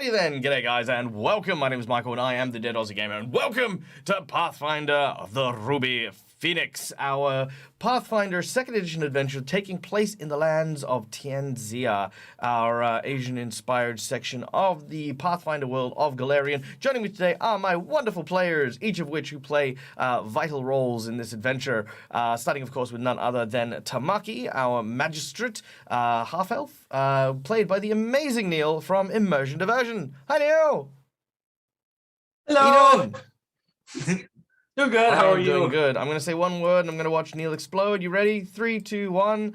Alrighty then, g'day guys, and welcome. My name is Michael, and I am the Dead Aussie Gamer, and welcome to Pathfinder: The Ruby Phoenix, our Pathfinder 2nd edition adventure taking place in the lands of Tianxia, our Asian-inspired section of the Pathfinder world of Galarian. Joining me today are my wonderful players, each of which who play vital roles in this adventure, starting, of course, with none other than Tamaki, our magistrate, half-elf, played by the amazing Neil from Immersion Diversion. Hi, Neil! Hello! How you doing? Doing good, how are you? Doing good. I'm going to say one word, and I'm going to watch Neil explode. You ready? 3, 2, 1.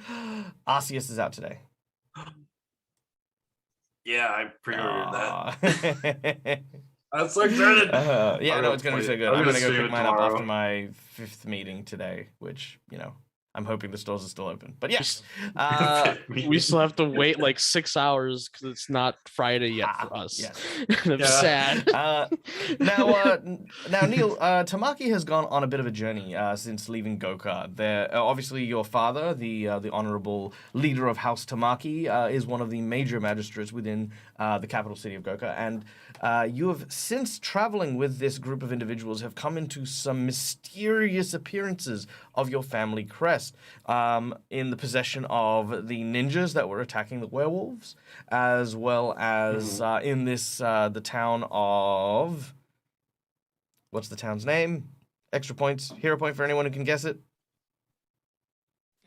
Arceus is out today. Yeah, I pre-ordered that. I'm so excited! Yeah, no, it's going to be so good. I'm going to go pick mine up tomorrow. after my 5th meeting today, which, you know, I'm hoping the stores are still open. But yes, we still have to wait like 6 hours because it's not Friday yet for us. Yes. I'm sad. Now, Neil, Tamaki has gone on a bit of a journey since leaving Goka. Obviously, your father, the honorable leader of House Tamaki, is one of the major magistrates within the capital city of Goka, and you have, since traveling with this group of individuals, have come into some mysterious appearances of your family crest, in the possession of the ninjas that were attacking the werewolves, as well as in this the town of, what's the town's name? Extra points, hero point for anyone who can guess it.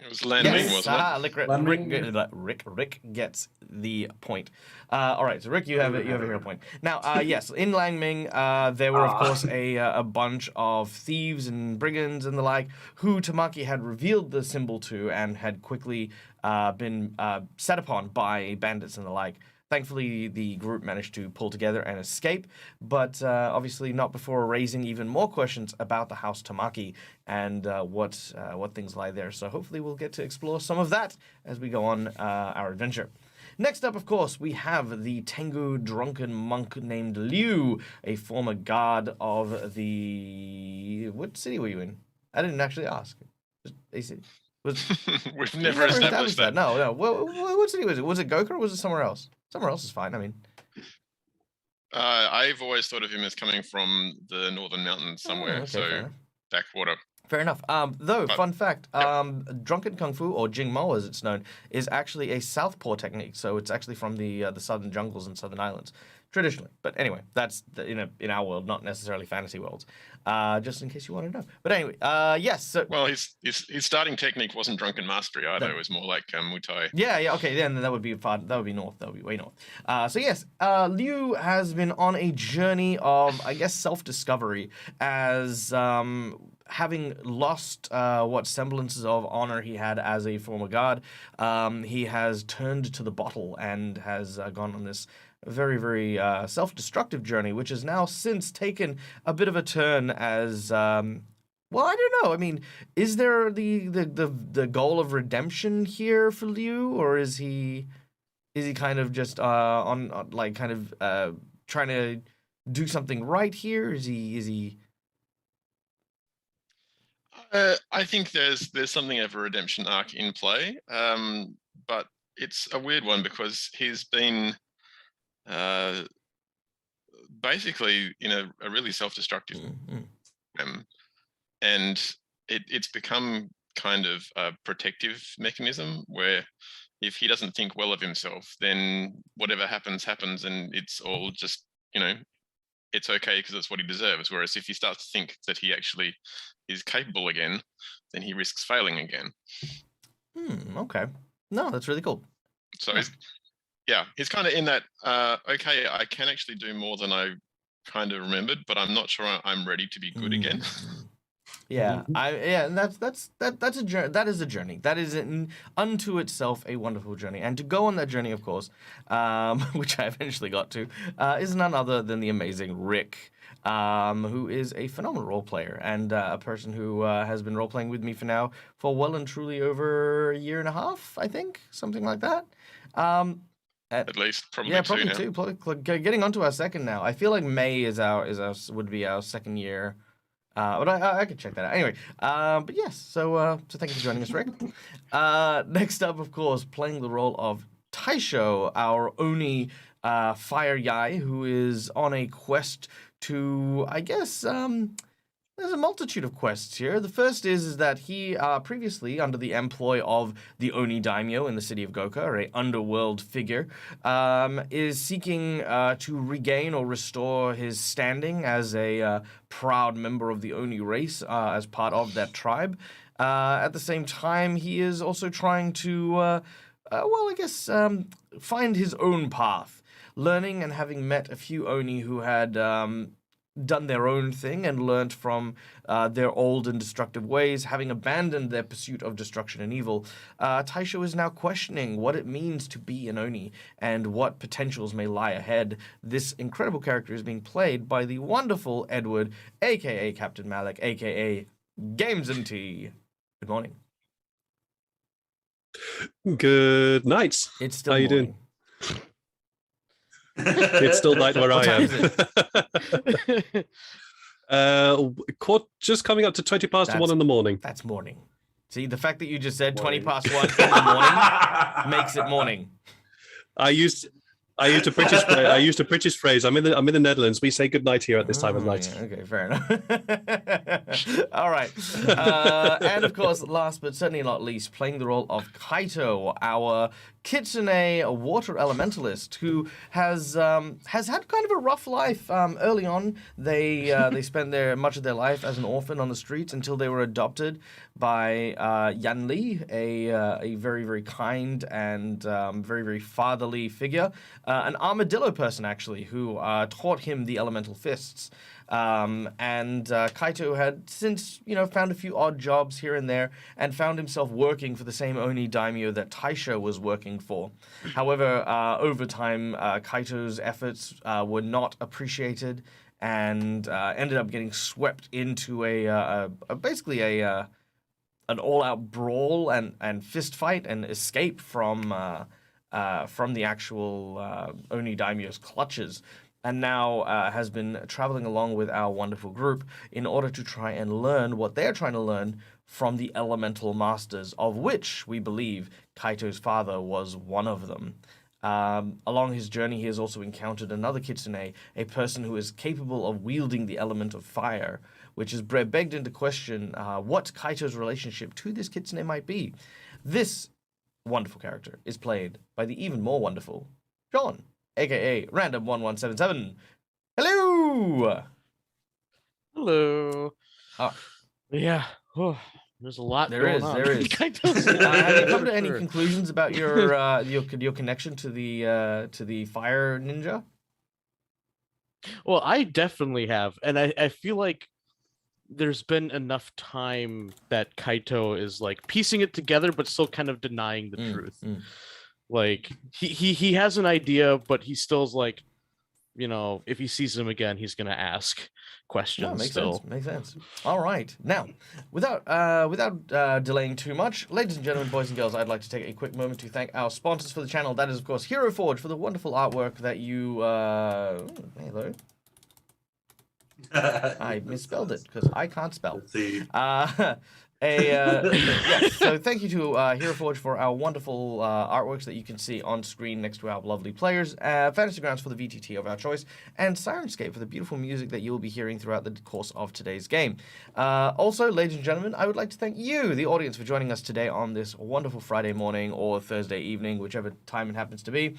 It was Landing, wasn't it? Rick gets the point. All right, so Rick, you have a hero point. Now, yes, in Langming, there were, of course, a bunch of thieves and brigands and the like, who Tamaki had revealed the symbol to and had quickly been set upon by bandits and the like. Thankfully, the group managed to pull together and escape, but obviously not before raising even more questions about the House Tamaki and what things lie there. So hopefully we'll get to explore some of that as we go on our adventure. Next up, of course, we have the Tengu drunken monk named Liu, a former guard of the... What city were you in? I didn't actually ask. Just a city. We've never established that. No. What city was it? Was it Goka or was it somewhere else? Somewhere else is fine, I mean. I've always thought of him as coming from the northern mountains somewhere, okay, so backwater. Fair enough. Fun fact, Drunken Kung Fu, or Jingmo as it's known, is actually a southpaw technique, so it's actually from the southern jungles and southern islands, traditionally. But anyway, that's in our world, not necessarily fantasy worlds, just in case you want to know. But anyway, yes. So, well, his starting technique wasn't Drunken Mastery either. It was more like Muay Thai. Yeah, okay, then that would be far. That would be north. That would be way north. So yes, Liu has been on a journey of, I guess, self-discovery as having lost what semblances of honor he had as a former guard. He has turned to the bottle and has gone on this very, very self-destructive journey, which has now since taken a bit of a turn as, well, I don't know. I mean, is there the goal of redemption here for Liu, or is he kind of just trying to do something right here? Is he? I think there's something of a redemption arc in play, but it's a weird one because he's been basically in a really self-destructive and it's become kind of a protective mechanism where if he doesn't think well of himself, then whatever happens, and it's all just, it's okay because it's what he deserves. Whereas if he starts to think that he actually is capable again, then he risks failing again. Okay. No, that's really cool. So he's kind of in that, okay, I can actually do more than I kind of remembered, but I'm not sure I'm ready to be good again. Yeah, and that's a journey. That is a journey. That is unto itself a wonderful journey. And to go on that journey, of course, which I eventually got to, is none other than the amazing Rick, who is a phenomenal role player and a person who has been role playing with me for well and truly over a year and a half, I think, something like that. At least, probably two. Probably getting onto our second now. I feel like May would be our second year. But I could check that out. Anyway, but yes, so thank you for joining us, Rick. Next up, of course, playing the role of Taisho, our Oni Fire Yai, who is on a quest to, I guess, there's a multitude of quests here. The first is that he, previously under the employ of the Oni Daimyo in the city of Goka, an underworld figure, is seeking to regain or restore his standing as a proud member of the Oni race as part of that tribe. At the same time, he is also trying to, find his own path, learning and having met a few Oni who had done their own thing and learnt from their old and destructive ways, having abandoned their pursuit of destruction and evil. Taisho is now questioning what it means to be an Oni and what potentials may lie ahead. This incredible character is being played by the wonderful Edward, aka Captain Malik, aka Games and Tea. Good morning. Good night. It's still How you morning. doing? It's still night where What I time am. Just coming up to 20 past 1 in the morning. That's morning. See, the fact that you just said Morning. 20 past 1 in the morning makes it morning. I used a British phrase. I'm in the Netherlands. We say good night here at this time of night. Yeah, okay, fair enough. All right. And of course, last but certainly not least, playing the role of Kaito, our Kitsune water elementalist, who has had kind of a rough life. Early on, they spent much of their life as an orphan on the streets until they were adopted by Yan Li, a very, very kind and very, very fatherly figure, an armadillo person actually, who taught him the elemental fists. And Kaito had since, found a few odd jobs here and there and found himself working for the same Oni daimyo that Taisho was working for. However, over time, Kaito's efforts were not appreciated and ended up getting swept into basically an all-out brawl and fist fight and escape from the actual Oni daimyo's clutches. And now has been traveling along with our wonderful group in order to try and learn what they're trying to learn from the elemental masters, of which we believe Kaito's father was one of them. Along his journey, he has also encountered another kitsune, a person who is capable of wielding the element of fire, which has begged into question what Kaito's relationship to this kitsune might be. This wonderful character is played by the even more wonderful John, aka Random1177. Hello. Hello. Oh. Yeah. Oh, there's a lot There going is, on. there is. Have you come to any conclusions about your connection to the fire ninja? Well, I definitely have, and I feel like there's been enough time that Kaito is like piecing it together, but still kind of denying the truth. Like he has an idea, but he still's like, if he sees him again, he's gonna ask questions. No, makes still. sense. Makes sense. All right. Now, without delaying too much, ladies and gentlemen, boys and girls, I'd like to take a quick moment to thank our sponsors for the channel. That is, of course, Hero Forge for the wonderful artwork that you. Hello. I misspelled it because I can't spell. Let's see. Yes, so thank you to Hero Forge for our wonderful artworks that you can see on screen next to our lovely players, Fantasy Grounds for the VTT of our choice, and Sirenscape for the beautiful music that you will be hearing throughout the course of today's game. Also, ladies and gentlemen, I would like to thank you, the audience, for joining us today on this wonderful Friday morning or Thursday evening, whichever time it happens to be.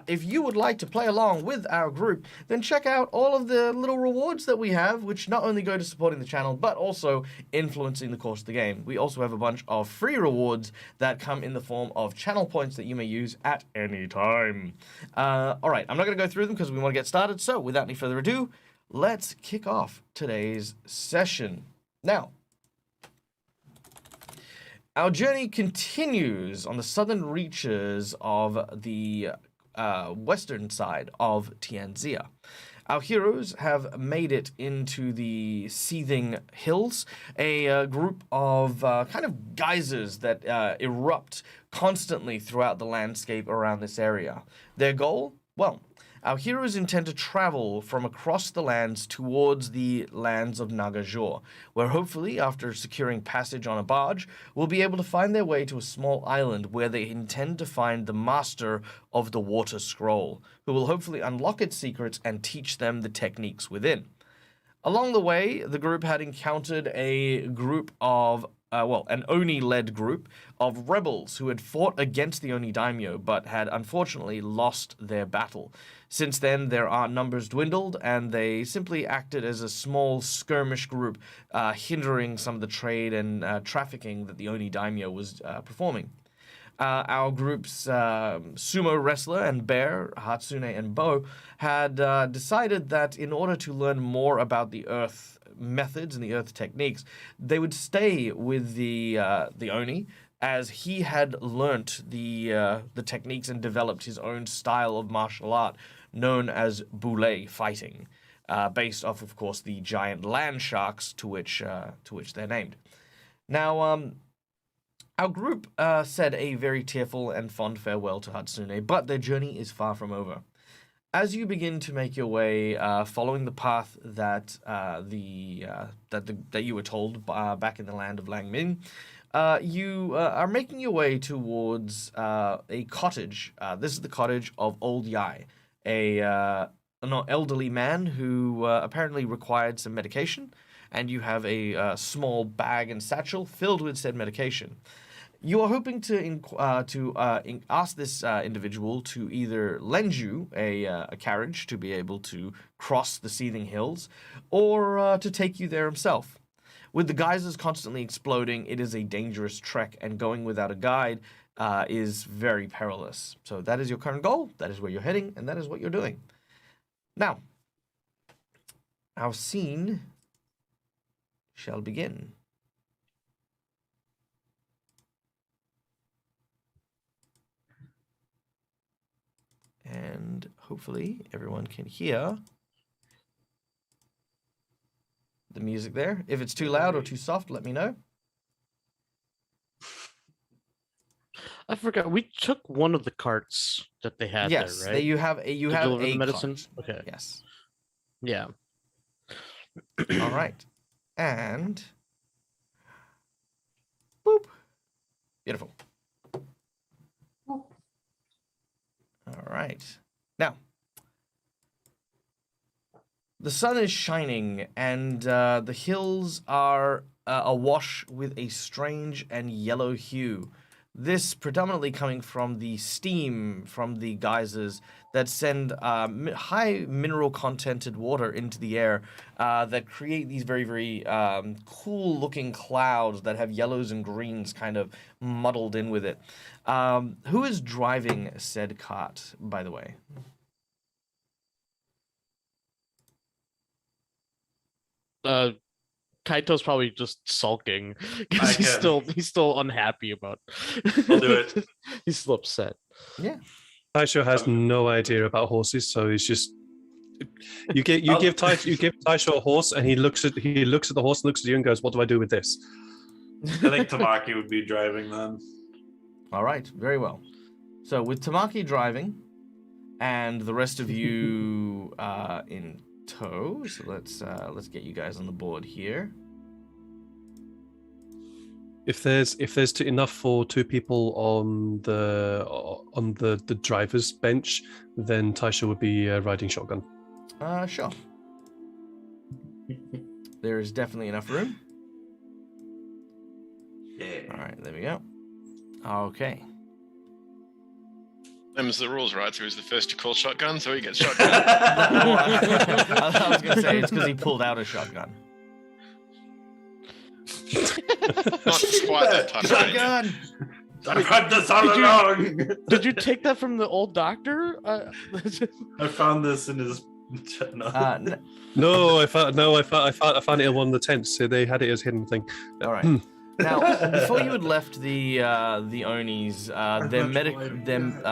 If you would like to play along with our group, then check out all of the little rewards that we have, which not only go to supporting the channel, but also influencing the course of the game. We also have a bunch of free rewards that come in the form of channel points that you may use at any time. All right, I'm not going to go through them because we want to get started. So without any further ado, let's kick off today's session. Now, our journey continues on the southern reaches of the western side of Tianxia. Our heroes have made it into the Seething Hills, a group of kind of geysers that erupt constantly throughout the landscape around this area. Their goal? Well, Our heroes intend to travel from across the lands towards the lands of Nagajor, where hopefully, after securing passage on a barge, will be able to find their way to a small island where they intend to find the master of the Water Scroll, who will hopefully unlock its secrets and teach them the techniques within. Along the way, the group had encountered a group of an Oni-led group of rebels who had fought against the Oni daimyo, but had unfortunately lost their battle. Since then, their numbers dwindled, and they simply acted as a small skirmish group, hindering some of the trade and trafficking that the Oni daimyo was performing. Our group's sumo wrestler and bear, Hatsune and Bo, had decided that in order to learn more about the Earth methods and the Earth techniques, they would stay with the Oni, as he had learnt the techniques and developed his own style of martial art known as boule fighting, based off, of course, the giant land sharks to which they're named. Now, our group said a very tearful and fond farewell to Hatsune, but their journey is far from over. As you begin to make your way, following the path that you were told back in the land of Langmin, you are making your way towards a cottage. This is the cottage of Old Yai, an elderly man who apparently required some medication, and you have a small bag and satchel filled with said medication. You are hoping to ask this individual to either lend you a carriage to be able to cross the seething hills, or to take you there himself. With the geysers constantly exploding, it is a dangerous trek, and going without a guide is very perilous. So that is your current goal, that is where you're heading, and that is what you're doing. Now, our scene shall begin. And hopefully everyone can hear the music there. If it's too loud or too soft, let me know. I forgot. We took one of the carts that they had Yes, there, right? you have a deliver the a medicine? cart. Okay. Yes. Yeah. All right. And boop. Beautiful. All right. Now, the sun is shining, and the hills are awash with a strange and yellow hue. This predominantly coming from the steam from the geysers that send high mineral contented water into the air that create these very, very cool looking clouds that have yellows and greens kind of muddled in with it. Who is driving said cart, by the way? Kaito's probably just sulking I because can. he's still unhappy about. I'll do it. He's still upset. Yeah. Taisho has no idea about horses, so he's just you give Taisho a horse, and he looks at the horse and looks at you and goes, "What do I do with this?" I think Tamaki would be driving then. All right, very well. So with Tamaki driving, and the rest of you in tow, so let's get you guys on the board here. If there's enough for two people on the driver's bench, then Taisho would be riding shotgun. Sure. There is definitely enough room. Yeah. All right, there we go. Okay. Them's the rules, right? So he's the first to call shotgun, so he gets shotgun. I was going to say it's because he pulled out a shotgun. Not quite that type of thing. Shotgun! I've had this all along. Did you take that from the old doctor? I found this in his. No. No, I found it in one of the tents. So they had it as a hidden thing. All right. Now, before you had left the Onis, their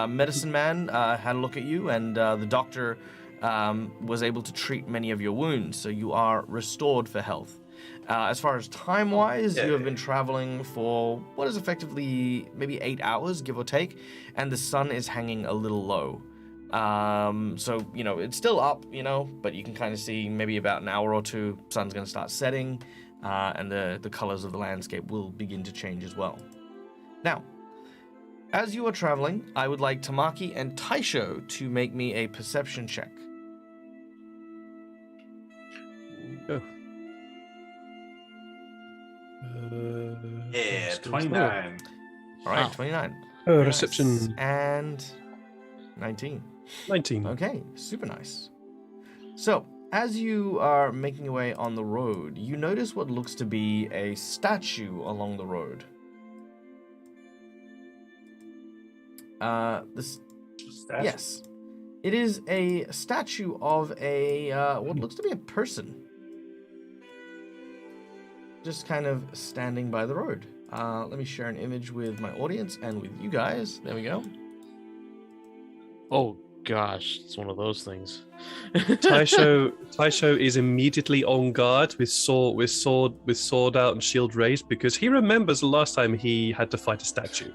medicine man had a look at you, and the doctor was able to treat many of your wounds, so you are restored for health. As far as time-wise, you have been traveling for what is effectively maybe 8 hours, give or take, and the sun is hanging a little low. So, it's still up, but you can kind of see maybe about an hour or two, sun's going to start setting, and the colors of the landscape will begin to change as well. Now, as you are traveling, I would like Tamaki and Taisho to make me a perception check. Oh. Yeah, 29. All right, Wow. 29. Oh, Nice. reception And 19. 19. Okay, super nice. So, as you are making your way on the road, you notice what looks to be a statue along the road. This Statue? Yes. It is a statue of a what looks to be a person. Just kind of standing by the road. Let me share an image with my audience and with you guys. There we go. Oh gosh, it's one of those things. Taisho is immediately on guard with sword out and shield raised because he remembers the last time he had to fight a statue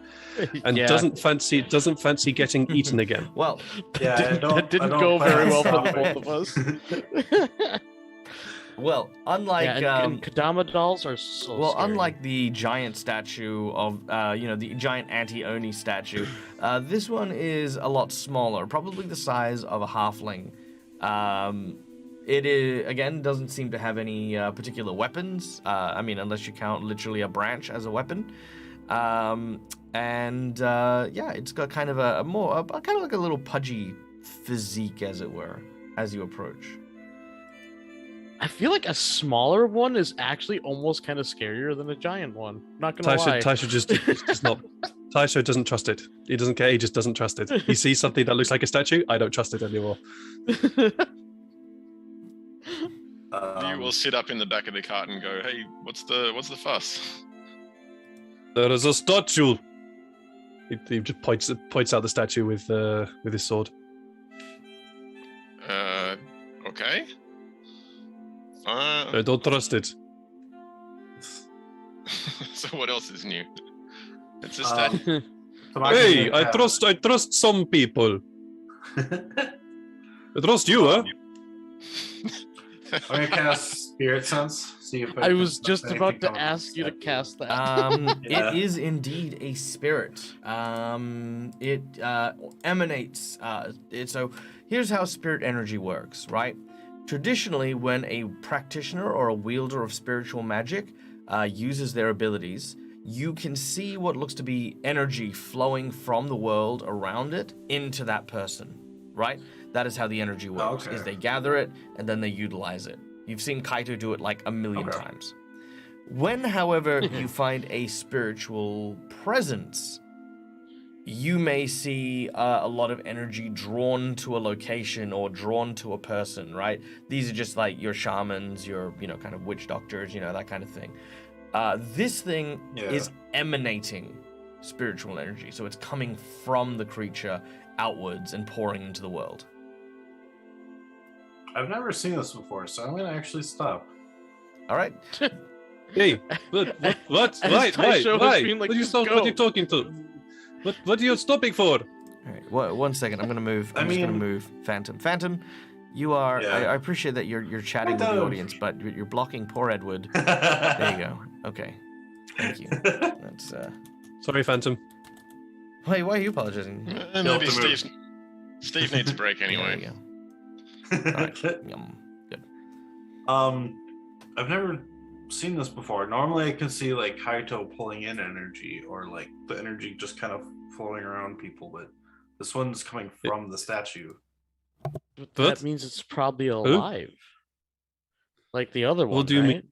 and Yeah. doesn't fancy getting eaten again. Well, Yeah, that didn't I don't go plan very on well for the stopping. both of us. unlike and Kodama dolls are so well, scary. unlike the giant statue of, the giant anti-Oni statue, this one is a lot smaller, probably the size of a halfling. It is, again, doesn't seem to have any particular weapons. Unless you count literally a branch as a weapon. It's got kind of a more, kind of like a little pudgy physique, as it were, as you approach. I feel like a smaller one is actually almost kind of scarier than a giant one. Not gonna lie. Taisho just does not. Taisho doesn't trust it. He doesn't care. He just doesn't trust it. He sees something that looks like a statue. I don't trust it anymore. You will sit up in the back of the cart and go, "Hey, what's the fuss?" There is a statue. He just points out the statue with his sword. Okay. I don't trust it. So what else is new? It's a Um, statue. Hey, I trust some people. I trust you, huh? I'm gonna cast Spirit Sense. See if I was just anything about to comes ask up. you to cast that. Yeah. It is indeed a spirit. It emanates. So here's how spirit energy works, right? Traditionally, when a practitioner or a wielder of spiritual magic uses their abilities, you can see what looks to be energy flowing from the world around it into that person, right? That is how the energy works, Okay. is they gather it and then they utilize it. You've seen Kaito do it like a million Okay. times. When, however, you find a spiritual presence, you may see a lot of energy drawn to a location or drawn to a person, right? These are just like your shamans, your, kind of witch doctors, that kind of thing. This thing Yeah. is emanating spiritual energy. So it's coming from the creature outwards and pouring into the world. I've never seen this before, so I'm gonna actually stop. All right. Hey, what? As Why? Taisho was being like, What are you "Just what are you go." talking to? What are you stopping for? All right. One second. I'm gonna move. I I'm just gonna mean- move Phantom. Phantom, you are. Yeah. I appreciate that you're chatting with the Phantom. audience, but you're blocking poor Edward. There you go. Okay. Thank you. That's. Sorry, Phantom. Why are you apologizing? Maybe to move. Steve needs a break There anyway. you go. All right. Yum. Good. I've never seen this before. Normally I can see like Kaito pulling in energy or like the energy just kind of flowing around people, but this one's coming from the statue. But What? that means it's probably alive. Like the other one, What do you right? mean?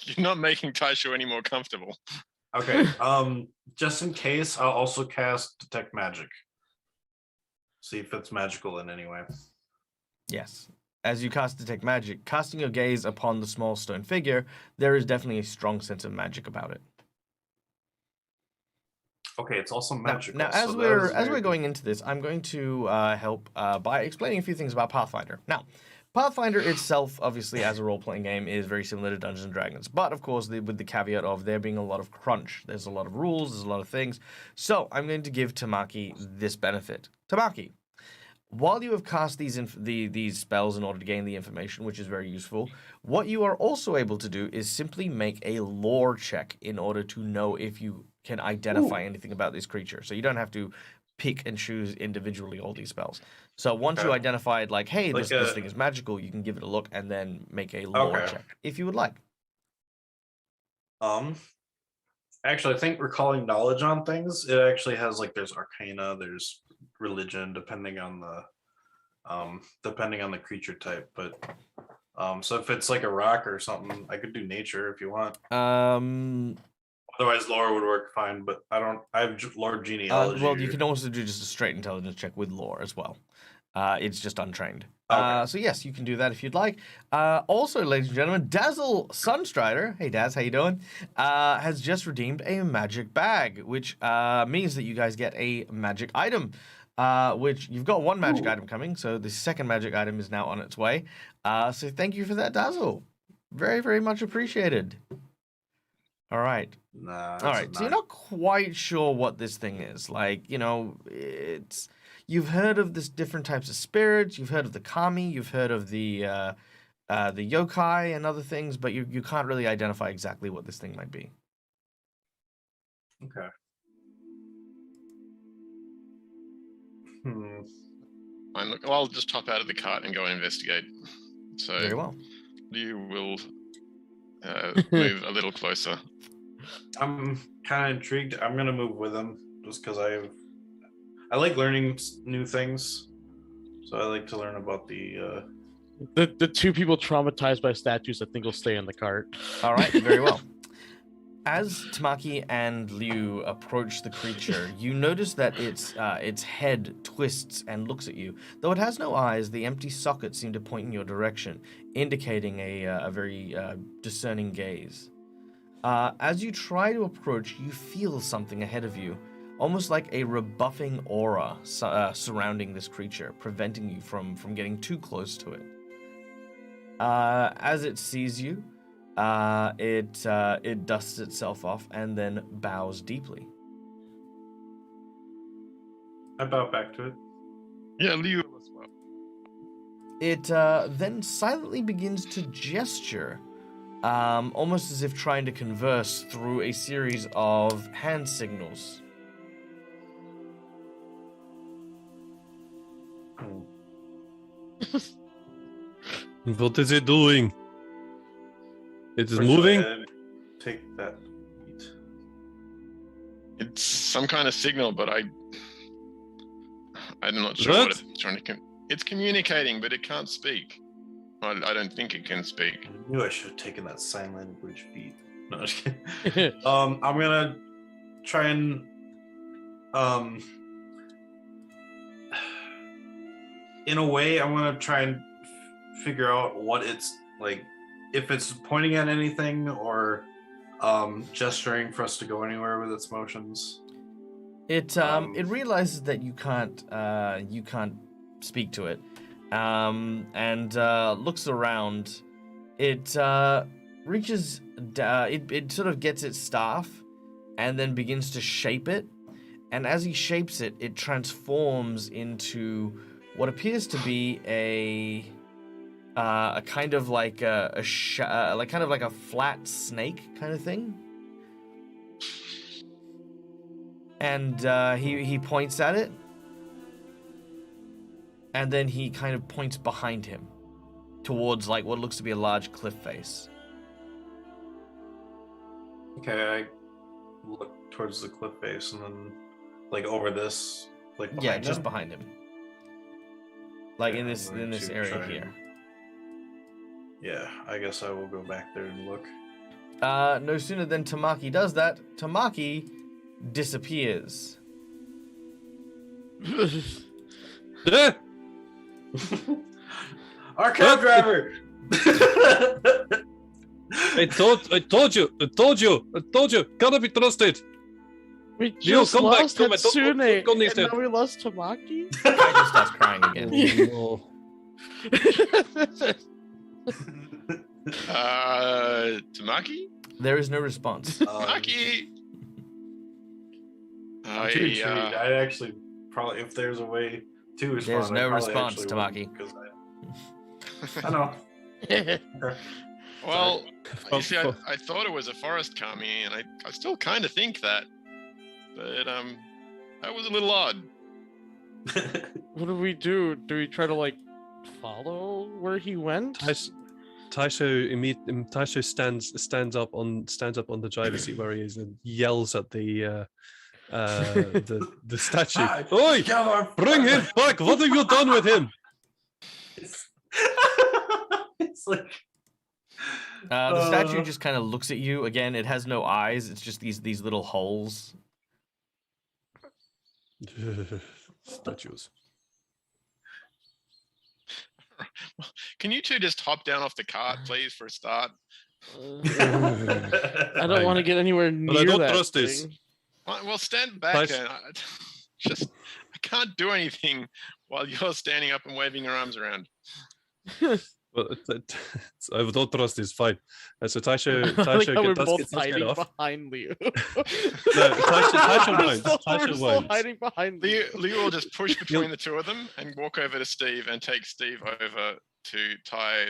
You're not making Taisho any more comfortable. Okay. Just in case, I'll also cast Detect Magic. See if it's magical in any way. Yes. As you cast Detect Magic, casting your gaze upon the small stone figure, there is definitely a strong sense of magic about it. Okay, it's also Now, magical. now, as so that we're is very going into this, I'm going to help by explaining a few things about Pathfinder. Now, Pathfinder itself, obviously, as a role-playing game, is very similar to Dungeons and Dragons, but of course, with the caveat of there being a lot of crunch. There's a lot of rules, there's a lot of things. So I'm going to give Tamaki this benefit. Tamaki, while you have cast these spells in order to gain the information, which is very useful, what you are also able to do is simply make a lore check in order to know if you can identify anything about this creature. So you don't have to pick and choose individually all these spells. So once you identified, like, hey, this thing is magical, you can give it a look and then make a lore check if you would like. Actually, I think recalling knowledge on things, it actually has like there's arcana, there's religion, depending on the creature type. But so if it's like a rock or something, I could do nature if you want. Otherwise, lore would work fine, but I have lore genealogy. Well, you can also do just a straight intelligence check with lore as well. It's just untrained. Okay. So yes, you can do that if you'd like. Also, ladies and gentlemen, Dazzle Sunstrider, hey Daz, how you doing? Has just redeemed a magic bag, which means that you guys get a magic item. Which you've got one magic item coming, so the second magic item is now on its way. So thank you for that, Dazzle. Very, very much appreciated. All right. Nah, all right. So you're not quite sure what this thing is. Like, you've heard of this different types of spirits. You've heard of the kami. You've heard of the yokai and other things, but you can't really identify exactly what this thing might be. Okay. Fine, look, I'll just hop out of the cart and go and investigate. So Very well. You will move a little closer. I'm kind of intrigued. I'm gonna move with him just because I like learning new things. So I like to learn about the two people traumatized by statues, I think, will stay in the cart. All right, very well. As Tamaki and Liu approach the creature, you notice that its head twists and looks at you. Though it has no eyes, the empty sockets seem to point in your direction, indicating a very discerning gaze. As you try to approach, you feel something ahead of you, almost like a rebuffing aura surrounding this creature, preventing you from getting too close to it. As it sees you, it dusts itself off and then bows deeply. I bow back to it. Yeah, Liu as well. It then silently begins to gesture, almost as if trying to converse through a series of hand signals. What is it doing? It is Where should moving. I take that beat? It's some kind of signal, but I'm not sure what it's trying to. It's communicating, but it can't speak. I don't think it can speak. I knew I should have taken that sign language beat. No, just kidding. I'm gonna try and in a way, I'm gonna try and figure out what it's like, if it's pointing at anything or gesturing for us to go anywhere with its motions. It realizes that you can't speak to it, and looks around. It reaches. It sort of gets its staff, and then begins to shape it. And as he shapes it, it transforms into what appears to be a kind of like a flat snake kind of thing. And he points at it, and then he kind of points behind him towards like what looks to be a large cliff face. Okay, I look towards the cliff face and then like over this, like behind just him? behind him, like Okay, in I'm this going to area try here. and- Yeah, I guess I will go back there and look. No sooner than Tamaki does that, Tamaki disappears. Eh, Our cab driver! I told you. Gotta be trusted. We Leo, just come back, lost come back, don't Hatsune, go near and them. now we lost Tamaki? I just starts crying again. Oh, Tamaki? There is no response. Tamaki! I'm too intrigued. I'd actually probably, if there's a way to respond, There's no I probably response, actually Tamaki. wouldn't, 'cause I know. Okay. Well, you see, I thought it was a forest kami, and I still kind of think that. But, that was a little odd. What do we do? Do we try to like follow where he went? Taisho stands up on the driver's seat where he is and yells at the statue. Oi! Bring him back! What have you done with him? It's like The statue just kind of looks at you. Again, it has no eyes. It's just these little holes. Statues. Can you two just hop down off the cart, please, for a start? I don't want to get anywhere near I don't that trust thing. this. Well, stand back. And I can't do anything while you're standing up and waving your arms around. Well, I don't trust this. Fine. So Taisho We're does both get hiding off. behind Liu. No, Taisho won't. We're Taisho still won't. hiding behind Liu. Liu will just push between the two of them and walk over to Steve and take Steve over to tie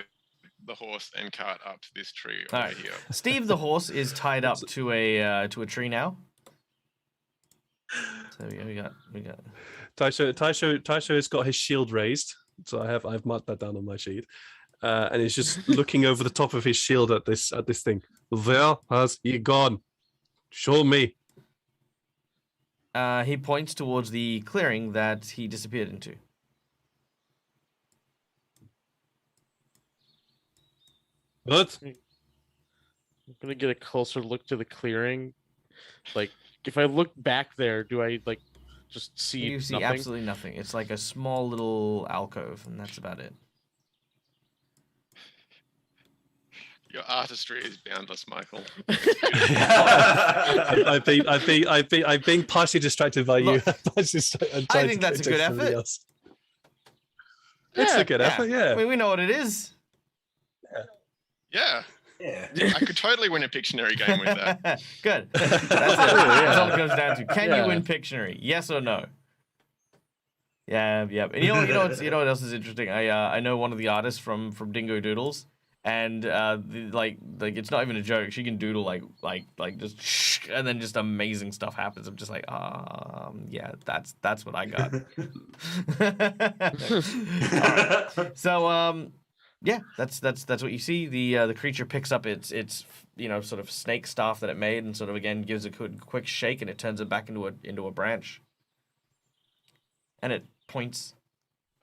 the horse and cart up to this tree over Alright. here. Steve the horse is tied up to a tree now. So we got. Taisho has got his shield raised. So I've marked that down on my sheet. And he's just looking over the top of his shield at this thing. Where has he gone? Show me. He points towards the clearing that he disappeared into. What? I'm gonna get a closer look to the clearing. Like, if I look back there, do I like just see You see nothing? absolutely nothing. It's like a small little alcove, and that's about it. Your artistry is boundless, Michael. I've been partially distracted by you. Look, I think that's a good effort. It's a good effort, yeah. I mean, we know what it is. Yeah, yeah. I could totally win a Pictionary game with that. Good. That's it. That's all it comes down to. Can you win Pictionary? Yes or no? Yeah. And you know what else is interesting? I know one of the artists from Dingo Doodles, and like it's not even a joke. She can doodle like just and then just amazing stuff happens. I'm just like, yeah, that's what I got. All right. So yeah, that's what you see. The creature picks up its sort of snake staff that it made and sort of again gives a quick shake, and it turns it back into a branch. And it points.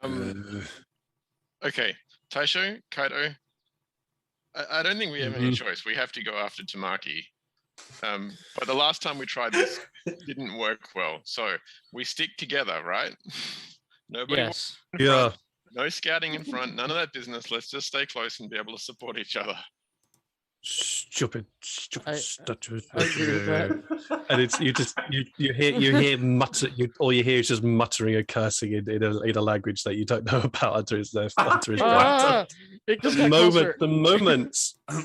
Okay, Taisho, Kaito. I don't think we have any choice. We have to go after Tamaki. But the last time we tried this didn't work well. So we stick together, right? Nobody. Yes. Yeah. No scouting in front, none of that business. Let's just stay close and be able to support each other. Stupid statues. I agree with that. And it's you hear mutter. All you hear is just muttering and cursing in a language that you don't know about under his breath. It just got closer. The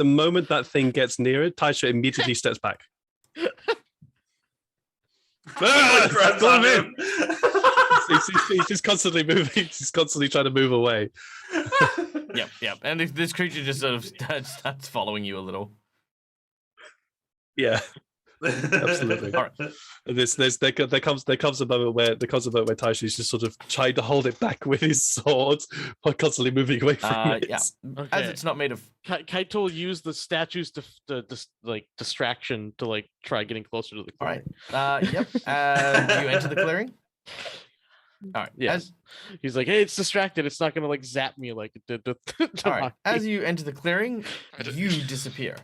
moment that thing gets nearer, Taisha immediately steps back. On him. He's just constantly moving. He's constantly trying to move away. Yep. And this creature just sort of starts following you a little. Yeah, absolutely. All right. There comes a moment where Taisha is just sort of trying to hold it back with his sword while constantly moving away from it. Yeah. Okay. As it's not made of. Kaito will use the statues to like distraction to like try getting closer to the All clearing. right. Yep. You enter the clearing. All right. Yeah. He's like, hey, it's distracted. It's not gonna like zap me like it did. All right. As you enter the clearing, you disappear.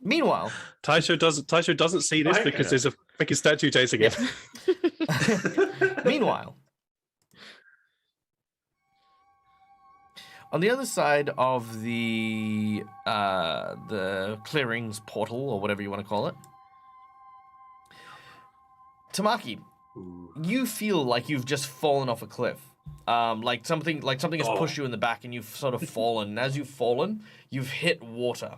Meanwhile, Taisho doesn't see this because there's a freaking statue chasing him. Meanwhile, on the other side of the clearing's portal, or whatever you want to call it, Tamaki, Ooh. You feel like you've just fallen off a cliff. Like something has Oh. pushed you in the back and you've sort of fallen. And as you've fallen, you've hit water.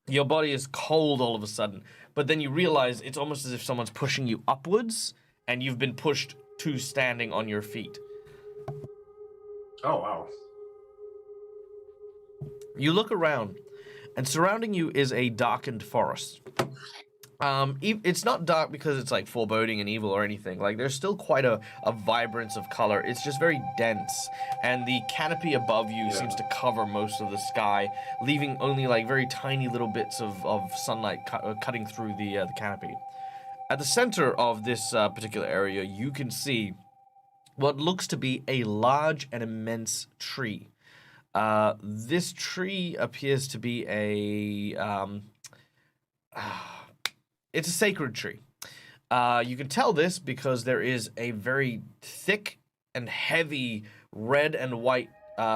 Your body is cold all of a sudden, but then you realize it's almost as if someone's pushing you upwards and you've been pushed to standing on your feet. Oh, wow. You look around, and surrounding you is a darkened forest. It's not dark because it's like foreboding and evil or anything. Like there's still quite a vibrance of color. It's just very dense, and the canopy above you seems to cover most of the sky, leaving only like very tiny little bits of sunlight cutting through the canopy. At the center of this particular area, you can see what looks to be a large and immense tree. This tree appears to be it's a sacred tree. You can tell this because there is a very thick and heavy red and white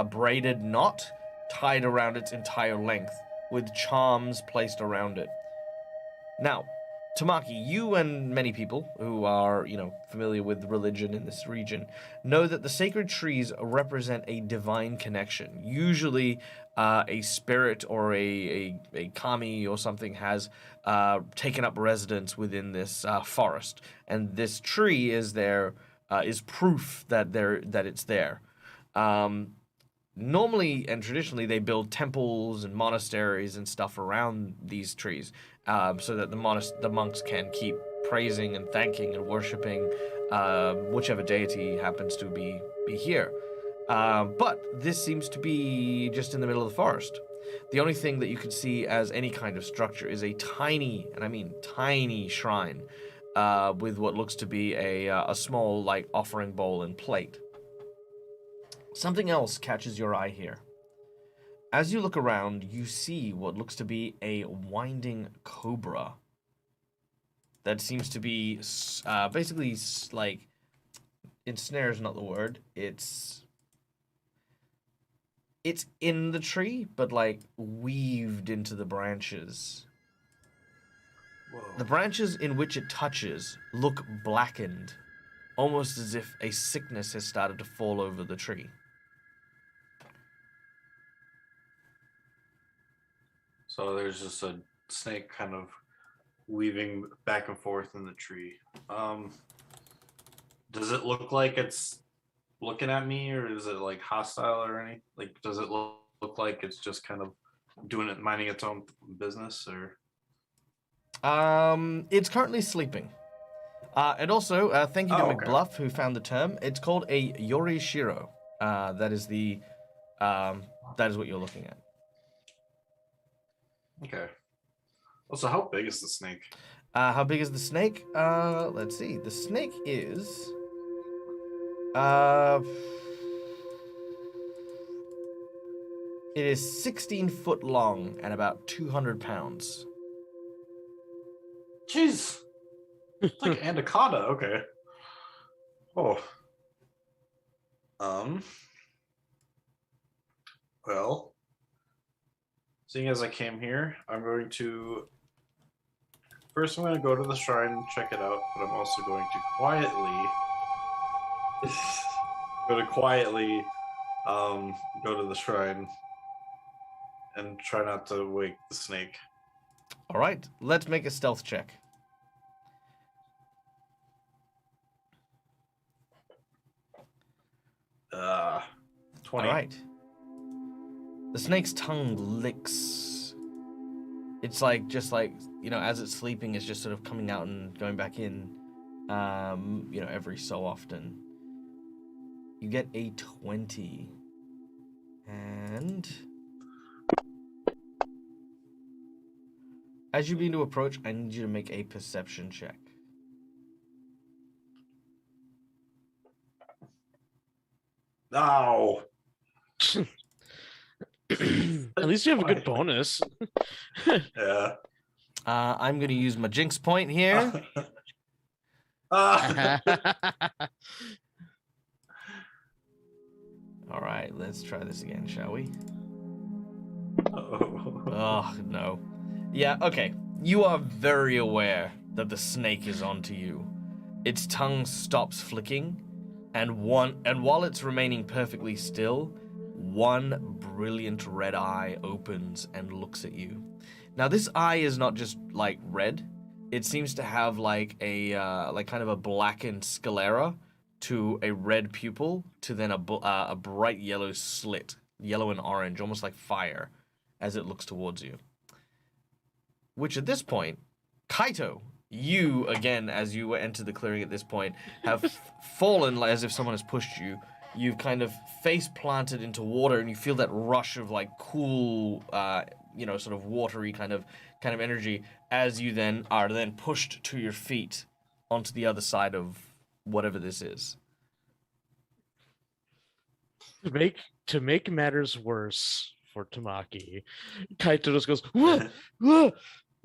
braided knot tied around its entire length, with charms placed around it. Now, Tamaki, you and many people who are, familiar with religion in this region know that the sacred trees represent a divine connection. Usually, a spirit or a kami or something has taken up residence within this forest, and this tree is proof that it's there. Normally and traditionally, they build temples and monasteries and stuff around these trees, so that the monks can keep praising and thanking and worshiping whichever deity happens to be here. But this seems to be just in the middle of the forest. The only thing that you can see as any kind of structure is a tiny, and I mean tiny, shrine with what looks to be a small, like, offering bowl and plate. Something else catches your eye here. As you look around, you see what looks to be a winding cobra that seems to be basically like, ensnare is not the word. It's in the tree, but like weaved into the branches. Whoa. The branches in which it touches look blackened, almost as if a sickness has started to fall over the tree. So there's just a snake kind of weaving back and forth in the tree. Does it look like it's looking at me, or is it like hostile or anything? Like, does it look like it's just kind of minding its own business, or? It's currently sleeping. And also, thank you to McBluff who found the term. It's called a Yorishiro. That is what you're looking at. Okay. Also, how big is the snake? How big is the snake? Let's see. The snake is it is 16 foot long and about 200 pounds. Jeez. It's like anaconda. Okay. Oh. Well, seeing as I came here, I'm going to go to the shrine and check it out, but I'm also going to quietly go to the shrine and try not to wake the snake. All right, let's make a stealth check. Uh, 20. All right. The snake's tongue licks. It's like, just like, as it's sleeping, it's just sort of coming out and going back in, every so often. You get a 20. And as you begin to approach, I need you to make a perception check. No. At least you have a good bonus. Yeah. I'm going to use my jinx point here. All right, let's try this again, shall we? Oh, no. Yeah, okay. You are very aware that the snake is onto you. its tongue stops flicking, and while it's remaining perfectly still, one brilliant red eye opens and looks at you. Now, this eye is not just like red; it seems to have like a like kind of a blackened sclera to a red pupil to then a bright yellow slit, yellow and orange, almost like fire, as it looks towards you. Which at this point, Kaito, you again, as you enter the clearing at this point, have fallen as if someone has pushed you. You've kind of face planted into water, and you feel that rush of like cool, sort of watery kind of energy as you then are pushed to your feet onto the other side of whatever this is. To make matters worse for Tamaki, Kaito just goes, what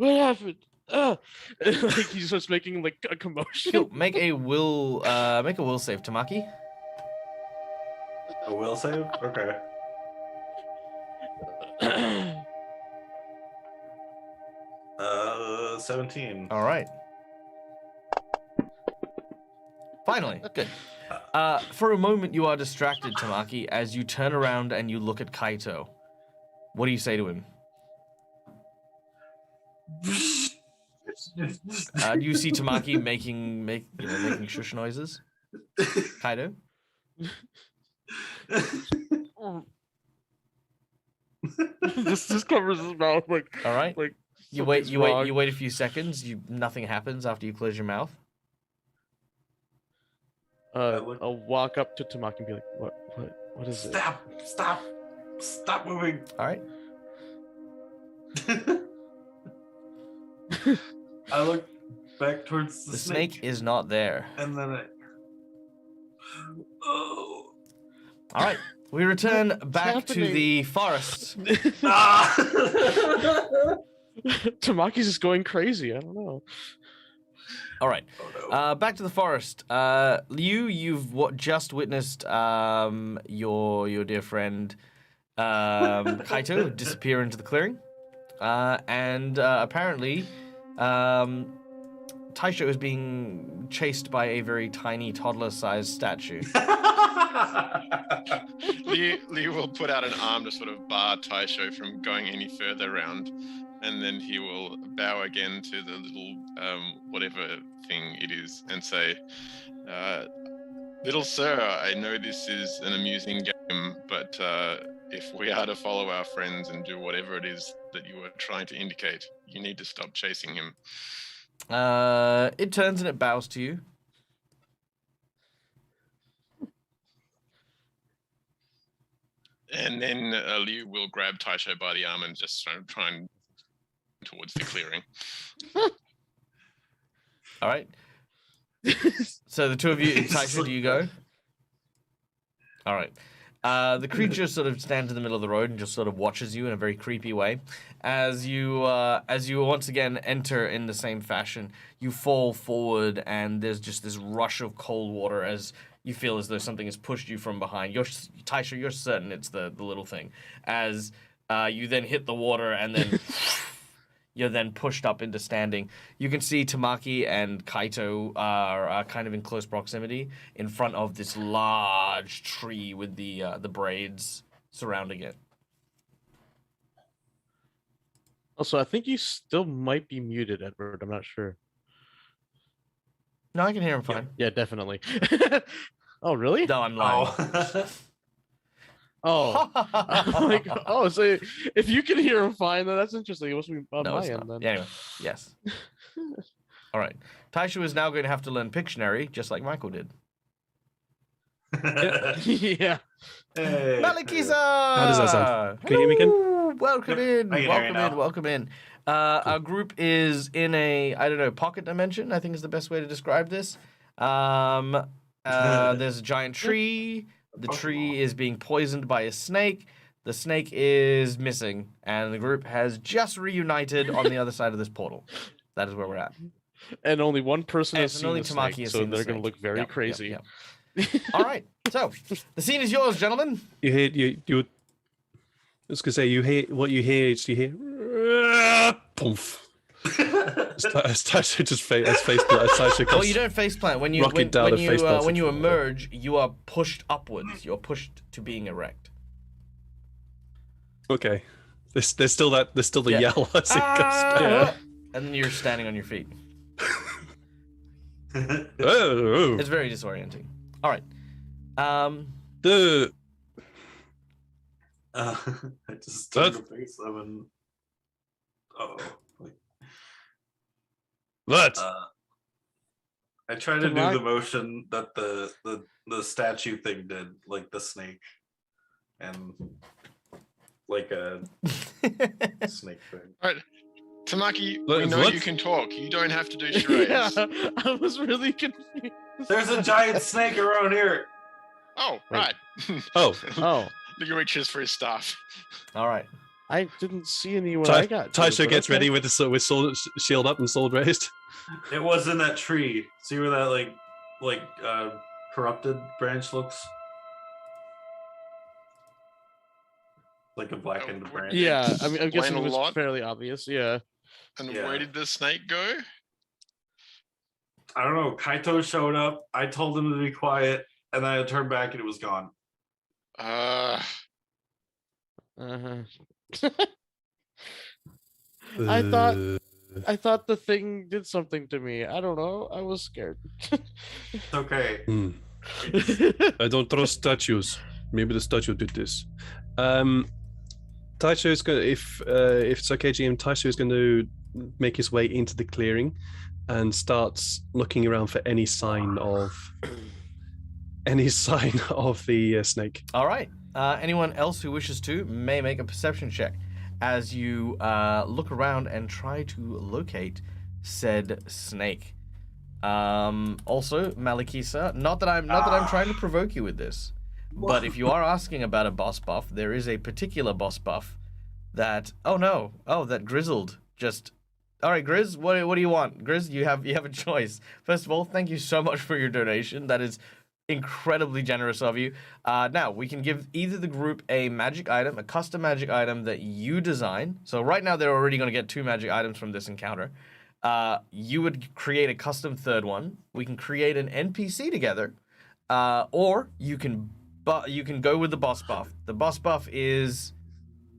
happened? Like he starts making like a commotion. Cool. Make a will save, Tamaki. A will save? Okay. 17. All right. Finally, good. For a moment, you are distracted, Tamaki, as you turn around and you look at Kaito. What do you say to him? Do you see Tamaki making shush noises? Kaito? This covers his mouth like. All right. Like you wait a few seconds. Nothing happens after you close your mouth. I'll walk up to Tamaki and be like, what is it? Stop moving. All right. I look back towards the snake is not there. And then oh. All right. We return back to the forest. Tamaki's just going crazy. I don't know. All right. Back to the forest. You've just witnessed your dear friend Kaito disappear into the clearing. And apparently Taisho is being chased by a very tiny toddler-sized statue. Liu will put out an arm to sort of bar Taisho from going any further around, and then he will bow again to the little whatever thing it is and say, "Little sir, I know this is an amusing game, but if we are to follow our friends and do whatever it is that you are trying to indicate, you need to stop chasing him." It turns and it bows to you. And then Liu will grab Taisho by the arm and just try and towards the clearing. All right. So the two of you, Taisho, do you go? All right. The creature sort of stands in the middle of the road and just sort of watches you in a very creepy way. As you once again enter in the same fashion, you fall forward and there's just this rush of cold water as you feel as though something has pushed you from behind. Taisho, you're certain it's the little thing. As you then hit the water and then you're then pushed up into standing. You can see Tamaki and Kaito are kind of in close proximity in front of this large tree with the braids surrounding it. Also, I think you still might be muted, Edward. I'm not sure. No, I can hear him fine. Yeah, definitely. Oh, really? No, I'm lying. Oh. I'm like, oh, so if you can hear him fine, then that's interesting. It must be on my end then. Yeah, anyway, yes. All right. Taisho is now going to have to learn Pictionary, just like Michael did. Yeah. Hey. Malikisa! How does that sound? Can you hear me again? Welcome in. I can hear you now. Welcome in. Our group is in a, pocket dimension, I think is the best way to describe this. There's a giant tree. The tree is being poisoned by a snake. The snake is missing, and the group has just reunited on the other side of this portal. That is where we're at. And only one person has seen only the Tamaki snake, has so seen the they're going snake. to look very Yep, crazy. yep. All right. So, the scene is yours, gentlemen. You hear I was gonna say you hear what you hear is you hear poof. As Taisho just face plant. As Taisho Well, comes you don't face plant when you rocket down and face plants when you into the emerge. You are pushed upwards. You're pushed to being erect. Okay. There's still the Yeah. yell as it goes Ah! down. And then you're standing on your feet. Oh, It's very disorienting. All right. the I just turned to face them and what? I try to do Tamaki- the motion that the statue thing did, like the snake, and like a snake thing. All right, Tamaki, What- we know what? you can talk. You don't have to do charades. Yeah, I was really confused. There's a giant snake around here. Oh, Wait. right. Oh, Oh, He reaches for his staff. All right. I didn't see any when I got. to it, Taisho but gets okay. ready with sword shield up and sword raised. It was in that tree. See where that like corrupted branch looks? Like a blackened Oh, branch. Yeah, I mean, I'm Explain guessing a it was lot. fairly obvious. Yeah. And Yeah. where did the snake go? I don't know. Kaito showed up. I told him to be quiet, and then I turned back and it was gone. Uh-huh. I thought- I thought the thing did something to me. I don't know. I was scared. It's okay. Hmm. I don't trust statues. Maybe the statue did this. Taisho is going. If it's okay, GM, Taisho is going to make his way into the clearing and starts looking around for any sign of the snake. All right. Anyone else who wishes to may make a perception check as you look around and try to locate said snake. Also, Malikisa, not that I'm trying to provoke you with this, but if you are asking about a boss buff, there is a particular boss buff that that Grizzled just. All right, Grizz, what do you want? Grizz, you have a choice. First of all, thank you so much for your donation. That is incredibly generous of you. Now, we can give either the group a magic item, a custom magic item that you design. So right now, they're already going to get 2 magic items from this encounter. You would create a custom third one. We can create an NPC together, or you can go with the boss buff. The boss buff is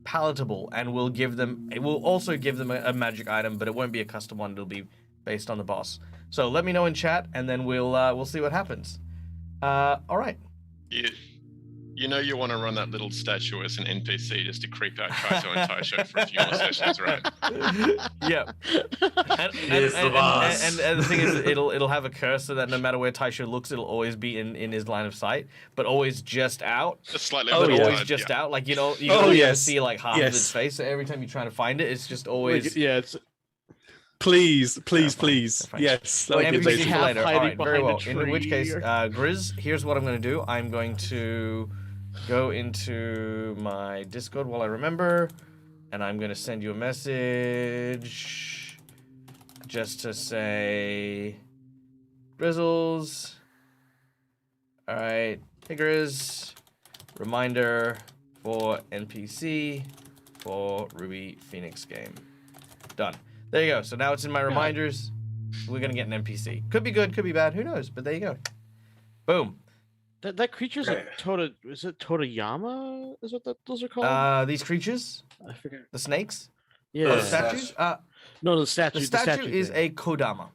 palatable and it will also give them a magic item, but it won't be a custom one. It'll be based on the boss. So let me know in chat, and then we'll see what happens. All right. You know you want to run that little statue as an NPC just to creep out Kaito and Taisho for a few more sessions, right? Yeah. It's the boss. And the thing is, it'll have a cursor that no matter where Taisho looks, it'll always be in his line of sight, but always just out. Just slightly But over the always side, just yeah. out. Like, you can only ever yes. see like half of Yes. its face. So every time you're trying to find it, it's just always. Yeah, it's Please, Fine, please. fine. Yes. Well, that would be NPC amazing. for half later. All hiding right, very well. behind a In which case, tree Grizz, here's what I'm going to do. I'm going to go into my Discord while I remember, and I'm going to send you a message just to say, Grizzles. All right, hey Grizz, reminder for NPC for Ruby Phoenix game. Done. There you go. So now it's in my reminders. We're gonna get an NPC. Could be good, could be bad. Who knows? But there you go. Boom. that creature's Okay. is it Totayama? Is what those are called? These creatures, I forget. the snakes, Yeah. the statues. No, the statue. The statue is thing. a Kodama.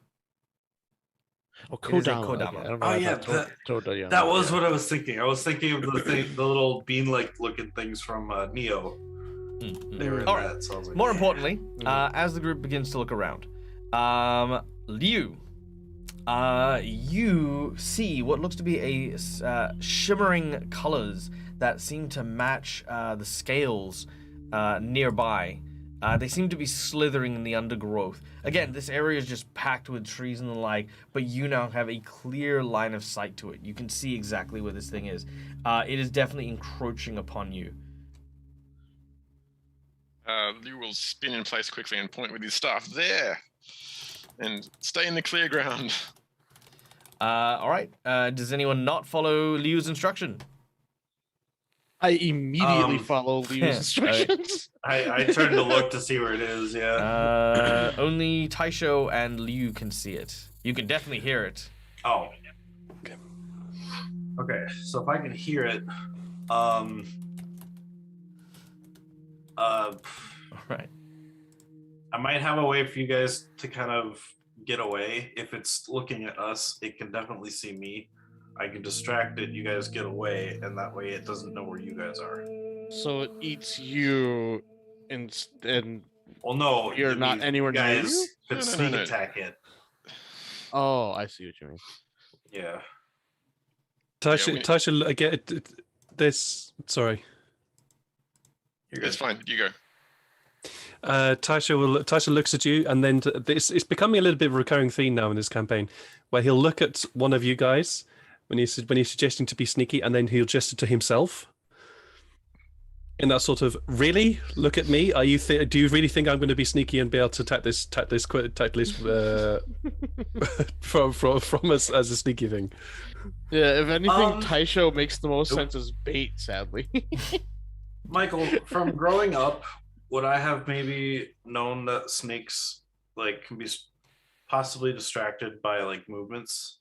Oh, it is a Kodama. Kodama. Okay, I don't know Oh, about yeah, Totayama. That was yeah. what I was thinking. I was thinking of the little bean-like looking things from Neo. They were in All right. that, so I was like, More yeah. importantly, as the group begins to look around, Liu, you see what looks to be a shimmering colors that seem to match the scales nearby. They seem to be slithering in the undergrowth. Again, this area is just packed with trees and the like, but you now have a clear line of sight to it. You can see exactly where this thing is. It is definitely encroaching upon you. Liu will spin in place quickly and point with his staff there, and stay in the clear ground. All right. Does anyone not follow Liu's instruction? I immediately Um, follow Liu's instructions. I turned to look to see where it is. Yeah. Only Taisho and Liu can see it. You can definitely hear it. Oh. Okay. So if I can hear it, All right. I might have a way for you guys to kind of get away. If it's looking at us, it can definitely see me. I can distract it, you guys get away, and that way it doesn't know where you guys are. So it eats you, and Well, no, you're it'd not be anywhere you near guys you? could No, no, sneak no. attack it. Oh, I see what you mean. Yeah. Tasha, I get it. This. Sorry. You're It's good. fine. You go. Tasha looks at you, and then it's becoming a little bit of a recurring theme now in this campaign, where he'll look at one of you guys when he's suggesting to be sneaky, and then he'll gesture to himself. In that sort of, really? Look at me? Are you? Do you really think I'm going to be sneaky and be able to attack this from us as a sneaky thing? Yeah, if anything, Taisho makes the most Nope. sense as bait, sadly. Michael, from growing up, would I have maybe known that snakes can be possibly distracted by movements?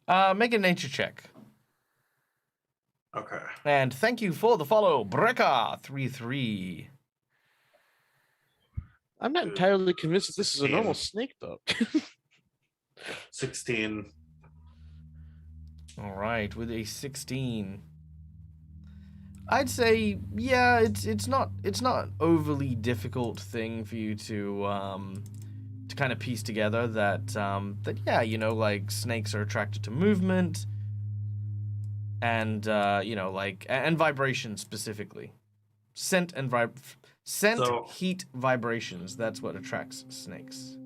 Make a nature check. Okay. And thank you for the follow, Brecca33. I'm not entirely convinced that this is a normal snake, though. 16. All right, with a 16. I'd say, yeah, it's not overly difficult thing for you to kind of piece together that yeah, snakes are attracted to movement and and vibration specifically. Scent and heat vibrations, that's what attracts snakes.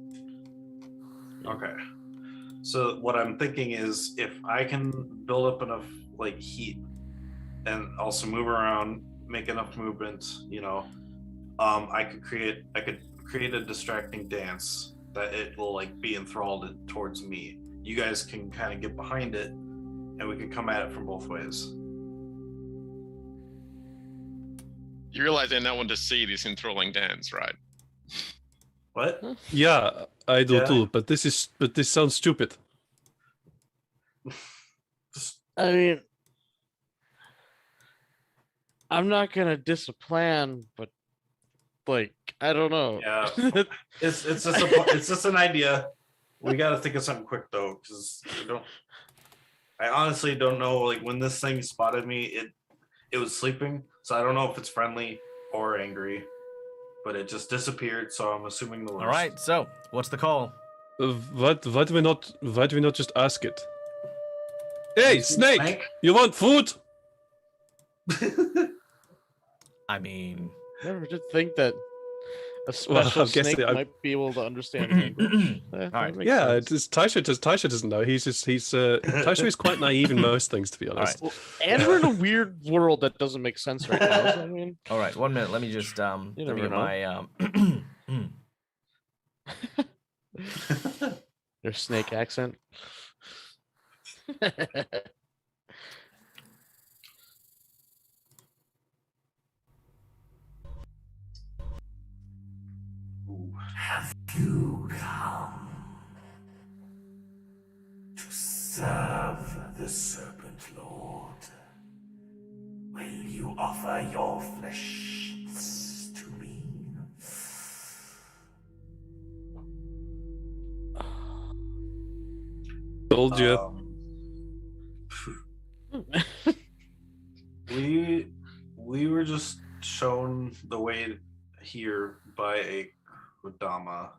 Okay. So what I'm thinking is if I can build up enough heat and also move around, make enough movement, I could create a distracting dance that it will be enthralled towards me. You guys can kind of get behind it and we can come at it from both ways. You realize there's no one to see this enthralling dance, right? What? Yeah, I do Yeah. too. But this sounds stupid. I mean, I'm not gonna diss a plan, but I don't know. Yeah. It's just an idea. We got to think of something quick though, because I honestly don't know. When this thing spotted me, it was sleeping, so I don't know if it's friendly or angry. But it just disappeared, so I'm assuming the worst. All right, so what's the call? Why do we not just ask it? Hey, snake! Snake? You want food? I mean, Never did think that a Well, special I'm guessing snake might be able to understand language. right. Yeah, Taisha doesn't know. Taisha is quite naive in most things, to be honest. right. And we're in a weird world that doesn't make sense right now. So, I mean, All right, 1 minute. Let me just let me never get know. my their snake accent. Have you come to serve the Serpent Lord? Will you offer your flesh to me? Told you. We were just shown the way here by a Kodama.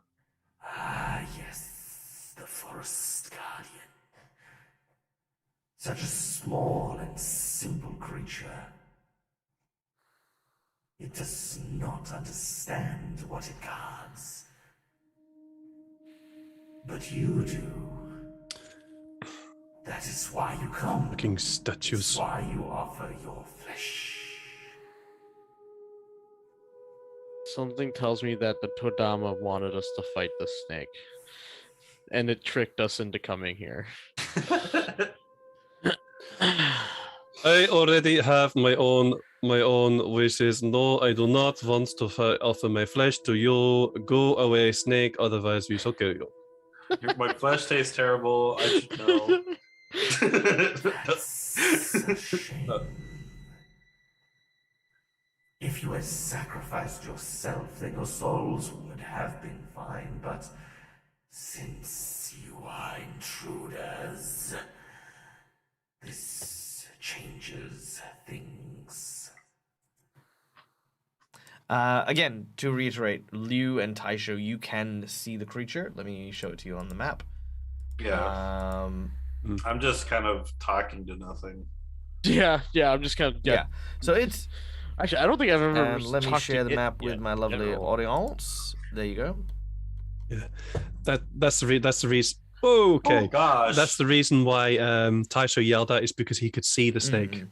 Ah, yes, the Forest Guardian. Such a small and simple creature. It does not understand what it guards. But you do. That is why you come. Fucking That's statues. why you offer your flesh. Something tells me that the Kodama wanted us to fight the snake, and it tricked us into coming here. I already have my own my own wishes. No, I do not want to offer my flesh to you. Go away, snake, otherwise we shall kill you. My flesh tastes terrible. I should know. That's a shame. If you had sacrificed yourself, then your souls would have been fine, but since you are intruders, this changes things. Again, to reiterate, Liu and Taisho, you can see the creature. Let me show it to you on the map. Yeah. I'm just kind of talking to nothing. Yeah, I'm just kind of Yeah. So it's... Actually, I don't think I've ever. And let me talked share to the it map with yet, my in lovely general. audience. There you go. Yeah, that's the reason. Okay, Oh gosh. that's the reason why Taisho yelled at is because he could see the snake.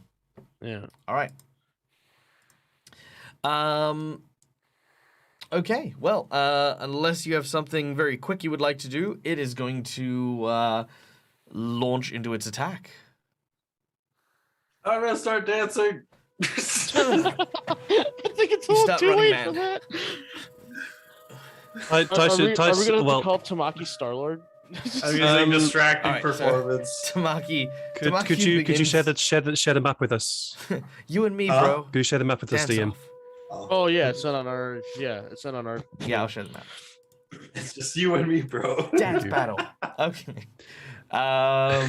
Yeah. All right. Okay. Well, unless you have something very quick you would like to do, it is going to launch into its attack. I'm gonna start dancing. I think it's a You little start too running, late man. for that. Are we Are we gonna have to well, call Tamaki Star-Lord? I'm using distracting all right, so- performance. Tamaki, could you begins- share the map with us? You and me, Huh? bro. Could you share the map with us, Dance DM? off. Oh yeah, it's not on our. Yeah, it's not on our. Yeah, I'll share the map. It's just you and me, bro. Dance battle. Okay. All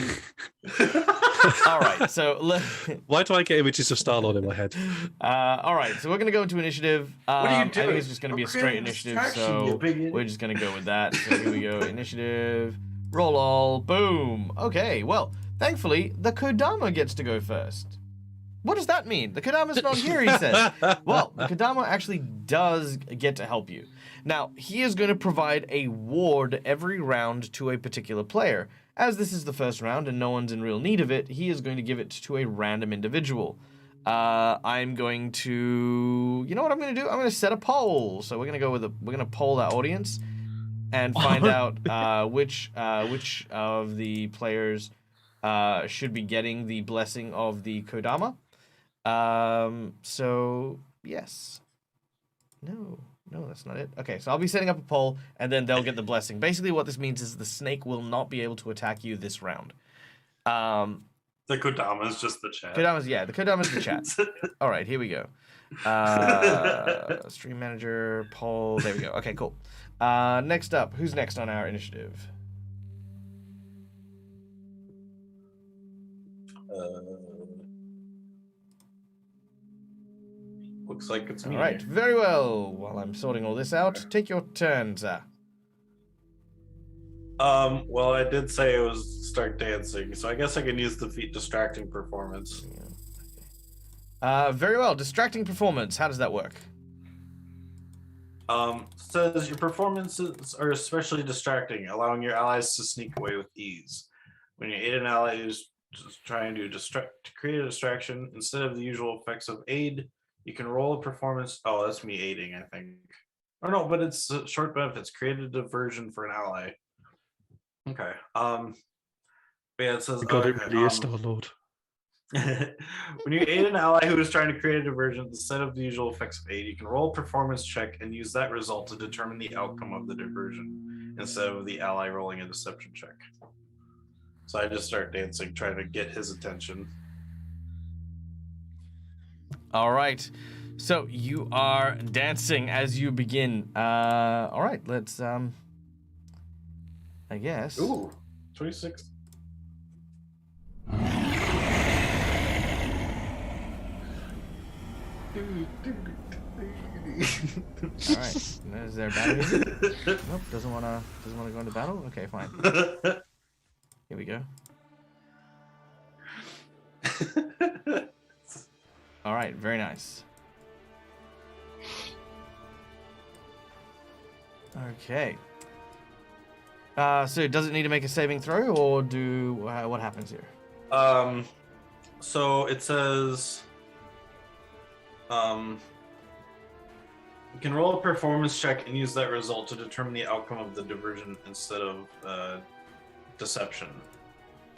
right. So Why do I get images of Star-Lord in my head? all right. So we're gonna go into initiative. What are you I doing? think it's just gonna be a I'm straight creating initiative. distraction, you So big idiot. we're just gonna go with that. So here we go. Initiative. Roll all. Boom. Okay. Well, thankfully the Kodama gets to go first. What does that mean? The Kodama's not here, he says. Well, the Kodama actually does get to help you. Now, he is going to provide a ward every round to a particular player. As this is the first round and no one's in real need of it, he is going to give it to a random individual. I'm going to... You know what I'm going to do? I'm going to set a poll. So we're going to go with we're going to poll our audience and find out which of the players should be getting the blessing of the Kodama. So yes. No, that's not it. Okay, so I'll be setting up a poll and then they'll get the blessing. Basically what this means is the snake will not be able to attack you this round. The Kodama is just the chat. The Kodama's the chat. All right, here we go. Stream manager, poll, there we go. Okay, cool. Next up, who's next on our initiative? Looks like it's me. All right, very well. While I'm sorting all this out, take your turn, sir. Well, I did say it was start dancing, so I guess I can use the feat distracting performance. Very well. Distracting performance. How does that work? Says your performances are especially distracting, allowing your allies to sneak away with ease. When you aid an ally who's just trying to create a distraction, instead of the usual effects of aid, you can roll a performance. Oh, that's me aiding, I think. Or no, but it's short benefits. Create a diversion for an ally. Okay. But yeah, it says. God, it okay, really is Star-Lord. when you aid an ally who is trying to create a diversion, instead of the usual effects of aid, you can roll a performance check and use that result to determine the outcome of the diversion, instead of the ally rolling a deception check. So I just start dancing, trying to get his attention. All right. So you are dancing as you begin. All right. Let's. I guess. Ooh, 26. All right. Is there a battle here? Nope. Doesn't wanna go into battle. Okay, fine. Here we go. All right. Very nice. Okay. So does it need to make a saving throw, or what happens here? So it says, you can roll a performance check and use that result to determine the outcome of the diversion instead of deception.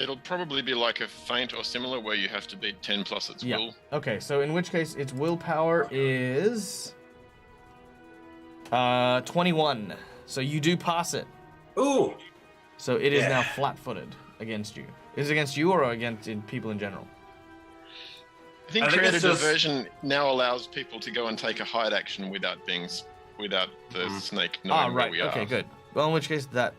It'll probably be like a feint or similar where you have to beat 10 plus its Yeah. will. Okay, so in which case its willpower is 21. So you do pass it. Ooh. So it is Yeah. now flat-footed against you. Is it against you or against people in general? I think I think creative it's just- diversion now allows people to go and take a hide action without the snake knowing where we are. Okay, good. Well, in which case that.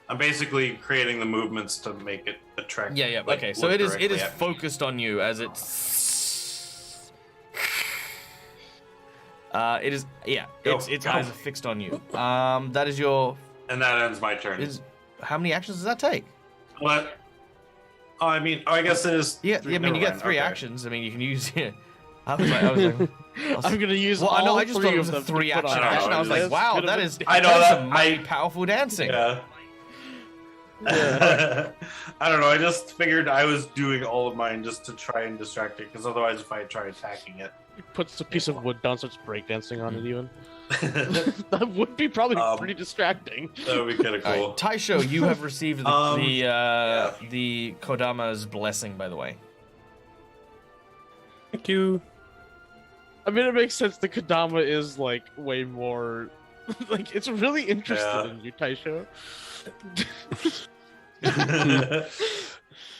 I'm basically creating the movements to make it attract. Yeah. like, Okay, so look it is directly at me. focused on you as it's. Its eyes are fixed on you. That is your. And that ends my turn. How many actions does that take? What? Oh, I guess it is. Yeah, three- I mean, you never get mind, 3 okay. actions. I mean, you can use. Yeah. I was like, I'm gonna use well, all I know. I just thought three it was of a them to 3 put action on action. I was it. like, wow, that is. I know that is that- some mighty powerful dancing. Yeah. I don't know. I just figured I was doing all of mine just to try and distract it, because otherwise, if I try attacking it, Puts a piece of wood down, starts breakdancing on it. Even that would be probably pretty distracting. that would be kind of cool. All right, Taisho, you have received the Kodama's blessing, by the way. Thank you. I mean, it makes sense. The Kodama is like way more, like it's really interested Yeah. in you, Taisho.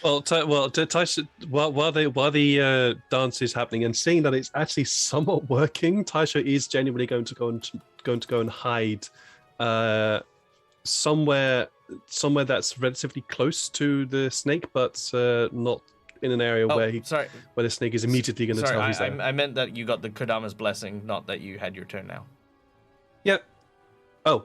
Well, Taisha, while the dance is happening, and seeing that it's actually somewhat working, Taisha is genuinely going to go and hide somewhere that's relatively close to the snake, but not in an area where the snake is immediately going to tell he's there. I meant that you got the Kodama's blessing, not that you had your turn now. Yeah. Oh.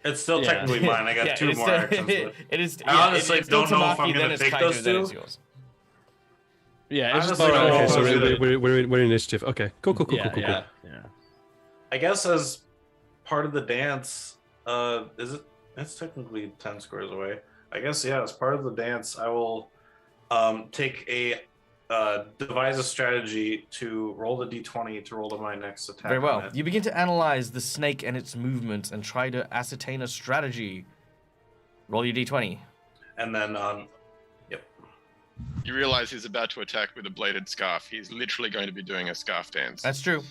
It's still Yeah. technically mine. I got 2 more actions. But It is. I honestly it's still don't know if I'm Tamaki, then gonna it's take Kaito, those then two. it's yours. Yeah, it's just Honestly, like, no, Okay, I so was gonna- we're in initiative. Okay, cool. yeah. I guess as part of the dance, is it? It's technically 10 squares away. I guess as part of the dance, I will take a devise a strategy to roll the d20 to roll to my next attack. Very well. on it. You begin to analyze the snake and its movements and try to ascertain a strategy. Roll your d20. And then You realize he's about to attack with a bladed scarf. He's literally going to be doing a scarf dance. That's true.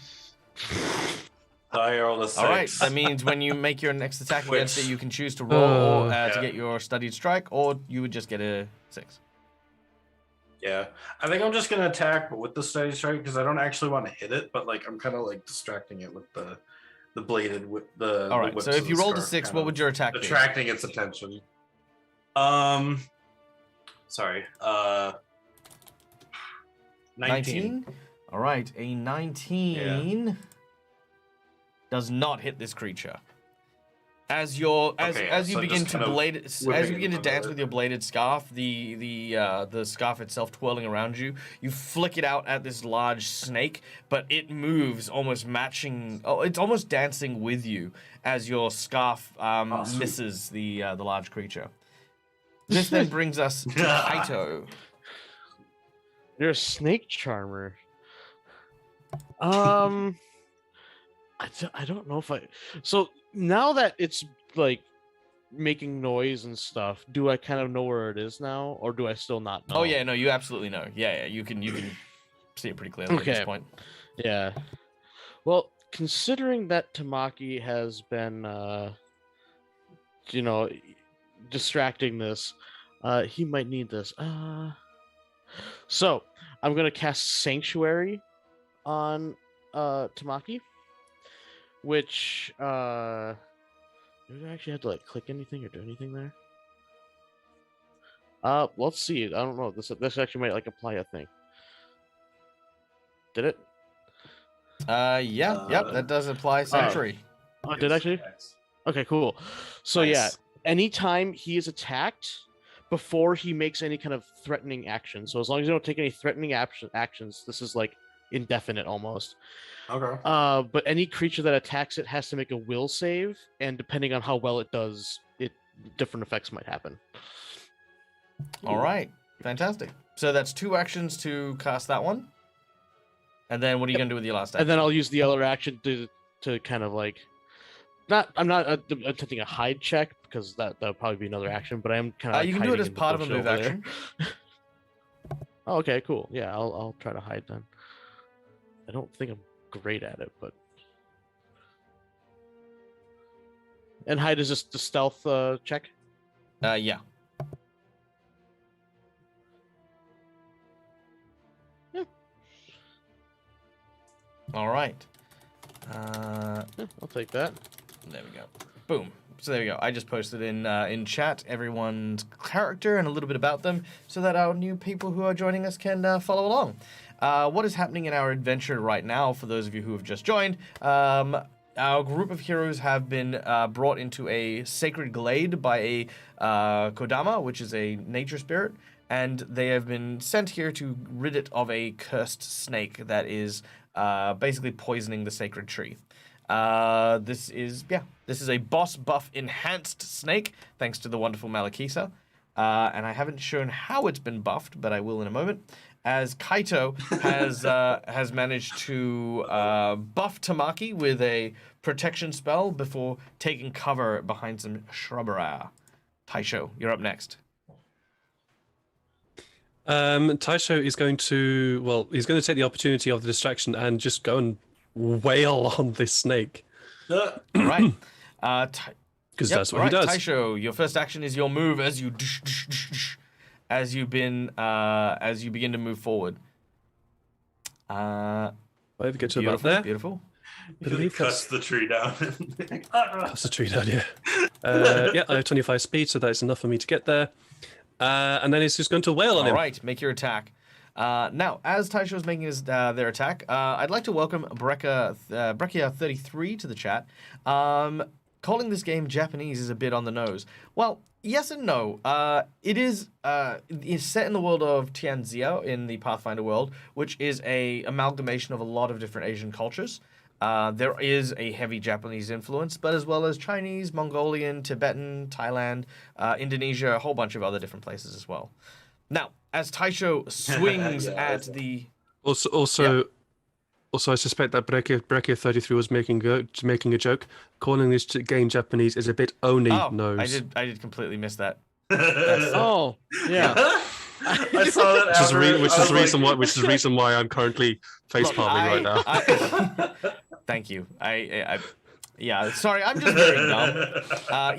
I rolled a 6. All right. That means when you make your next attack against it, you can choose to roll to get your studied strike, or you would just get a 6. Yeah, I think I'm just gonna attack, but with the steady strike, because I don't actually want to hit it, but like I'm kind of like distracting it with the bladed with the. All the right. whips So of if you the rolled a scarf, 6, kind what of would your attack be? attracting its attention? Sorry. 19. All right. A 19 does not hit this creature. As you so begin just to kind of blade, as whipping you begin to it dance under with it. your bladed scarf, the scarf itself twirling around you, you flick it out at this large snake, but it moves almost matching. Oh, it's almost dancing with you as your scarf sweet. misses the large creature. This then brings us to Kaito. You're a snake charmer. I don't know if I. So now that it's like making noise and stuff, do I kind of know where it is now, or do I still not know? Oh yeah, no, you absolutely know. Yeah, you can see it pretty clearly at this Okay. point. Yeah. Well, considering that Tamaki has been, distracting this, he might need this. So I'm gonna cast Sanctuary on Tamaki, which do I actually have to like click anything or do anything there? Let's see. I don't know. This actually might like apply a thing. Did it? Yep, that does apply Sanctuary. Oh, did actually? Okay, cool. So yeah, anytime he is attacked, before he makes any kind of threatening action. So as long as you don't take any threatening actions, this is like indefinite almost. Okay. But any creature that attacks it has to make a will save, and depending on how well it does, different effects might happen. All right, fantastic. So that's 2 actions to cast that one. And then what are you going to do with your last action? And then I'll use the other action to kind of like I'm not attempting a hide check because that would probably be another action. But I am kind of. You can do it as part of a move action. Oh, okay, cool. Yeah, I'll try to hide then. I don't think I'm great at it, but. And hide is just the stealth check. Yeah. Yeah. All right. Yeah, I'll take that. There we go. Boom. So there we go. I just posted in chat everyone's character and a little bit about them so that our new people who are joining us can follow along. What is happening in our adventure right now, for those of you who have just joined, our group of heroes have been brought into a sacred glade by a Kodama, which is a nature spirit, and they have been sent here to rid it of a cursed snake that is basically poisoning the sacred tree. This is a boss buff enhanced snake, thanks to the wonderful Malakisa. And I haven't shown how it's been buffed, but I will in a moment. As Kaito has managed to buff Tamaki with a protection spell before taking cover behind some shrubbery. Taisho, you're up next. Taisho is going to he's going to take the opportunity of the distraction and just go and wail on this snake. All right. Because that's what he does. Taisho, your first action is your move as you begin to move forward. I get to about there. Beautiful. He cuts the tree down. Cuts the tree down, yeah. I have 25 speed, so that's enough for me to get there. And then it's just going to wail on him. All right, make your attack. Now, as Taisho is making their attack, I'd like to welcome Breccia33 to the chat. Calling this game Japanese is a bit on the nose. Well, yes and no. It's set in the world of Tianxia in the Pathfinder world, which is a amalgamation of a lot of different Asian cultures. There is a heavy Japanese influence, but as well as Chinese, Mongolian, Tibetan, Thailand, Indonesia, a whole bunch of other different places as well. Now, as Taisho swings at the... Also, I suspect that Breccia33 was making a joke. Calling this game Japanese is a bit oni-nose. I did completely miss that. Oh, yeah. I saw that which is the reason why I'm currently facepalming right now. Thank you. Yeah, sorry, I'm just very dumb.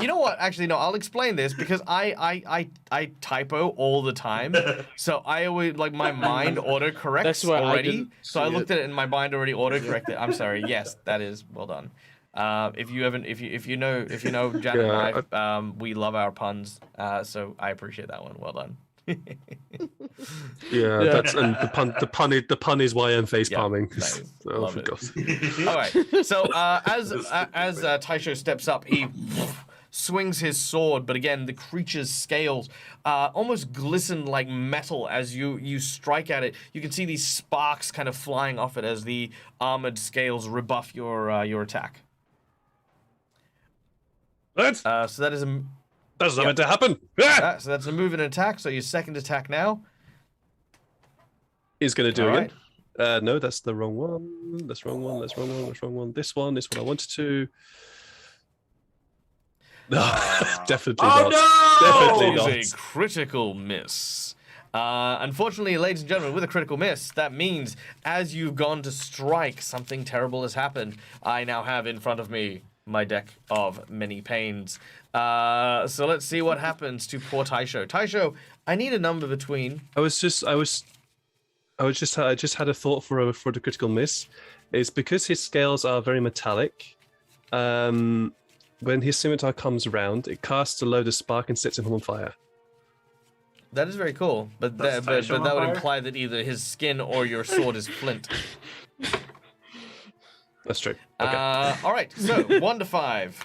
You know what? Actually, no, I'll explain this because I typo all the time. So I always, like, my mind autocorrects already. So I looked at it and my mind already autocorrected. I'm sorry. Yes, that is well done. If you know Jan and I, we love our puns. So I appreciate that one. Well done. That's and the pun is why I'm face palming. All right. So as Taisho steps up, he swings his sword, but again the creature's scales almost glisten like metal as you strike at it. You can see these sparks kind of flying off it as the armored scales rebuff your attack. What? So that is a. That's not meant to happen. So that's a move and attack. So your second attack now is going to do again. No, that's the wrong one. That's wrong one. That's wrong one. That's wrong one. This one is what I wanted to. Definitely not. No! Definitely not. It is a critical miss. Unfortunately, ladies and gentlemen, with a critical miss, that means as you've gone to strike, something terrible has happened. I now have in front of me my deck of many pains. So let's see what happens to poor Taisho. Taisho, I need a number between. I just had a thought for the critical miss. Is because his scales are very metallic. When his scimitar comes around, it casts a load of spark and sets him on fire. That is very cool, but that would imply that either his skin or your sword is flint. That's true. Okay. All right, so 1 to 5.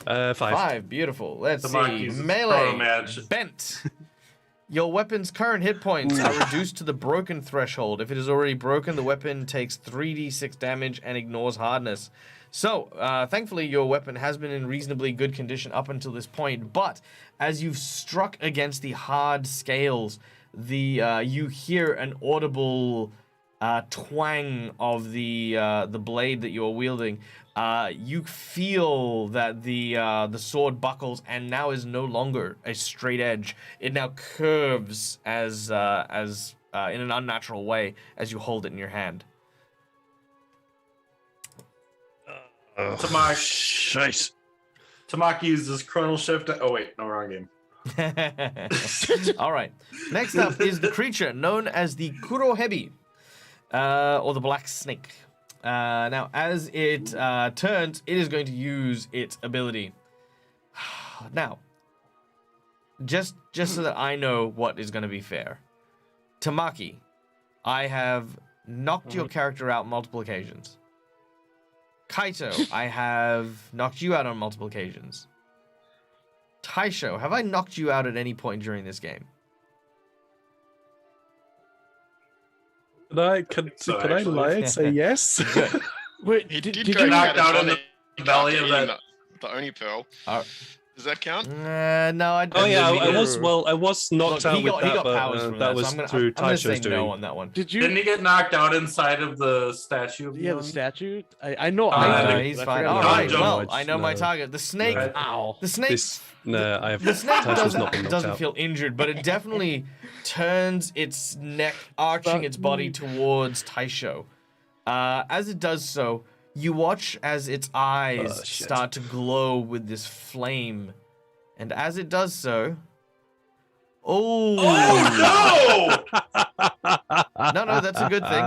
5. 5, beautiful. Let's see. Tamaki's Melee, match. bent. Your weapon's current hit points are reduced to the broken threshold. If it is already broken, the weapon takes 3d6 damage and ignores hardness. So, thankfully, your weapon has been in reasonably good condition up until this point, but as you've struck against the hard scales, you hear an audible twang of the blade that you're wielding. You feel that the sword buckles and now is no longer a straight edge. It now curves as in an unnatural way as you hold it in your hand. Shite. Tamaki uses Chronal Shift. Oh wait, no, wrong game. All right. Next up is the creature known as the Kuro Hebby, or the Black Snake. Now, as it turns, it is going to use its ability. Now, just so that I know what is going to be fair, Tamaki, I have knocked your character out multiple occasions. Kaito, I have knocked you out on multiple occasions. Taisho, have I knocked you out at any point during this game? Could I lie and say yes? Good. Wait, He did you go knocked out out in the belly of that? The Oni Pearl. Uh, Does that count? No, I Oh yeah, didn't. I was knocked Look, out he with got that, powers but from that so was I'm gonna, through I'm gonna say Taisho's doing. no on that one. Did you? Didn't he get knocked out inside of the statue? Of Yeah, the Yoni? statue. I know. I did, He's but I fine. forgot All about right. it. Well, I know my No. target. The snake. No. Ow. The snake. The snake Taisho's not been knocked doesn't out. feel injured, but it definitely turns its neck, arching its body towards Taisho. As it does so, you watch as its eyes shit. start to glow with this flame, and as it does so, oh no, that's a good thing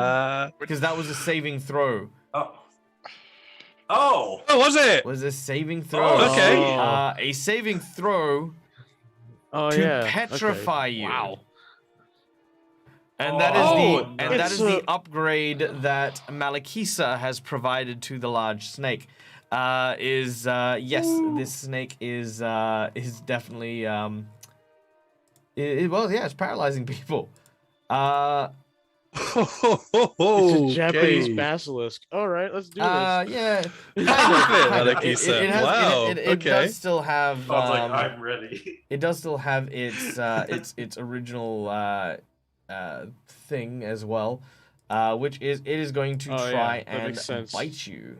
because that was a saving throw. Oh, was it? Was a saving throw. Oh, okay. A saving throw Oh to yeah. petrify okay. you. Wow. And that Oh, is the upgrade that Malakisa has provided to the large snake. Yes, this snake is definitely it's paralyzing people. It's a Japanese basilisk. All right, let's do this. Yeah, Malakisa. It has, Wow, it okay. does still have. I was like, I'm ready. It does still have its original thing as well, which is it is going to try and bite you.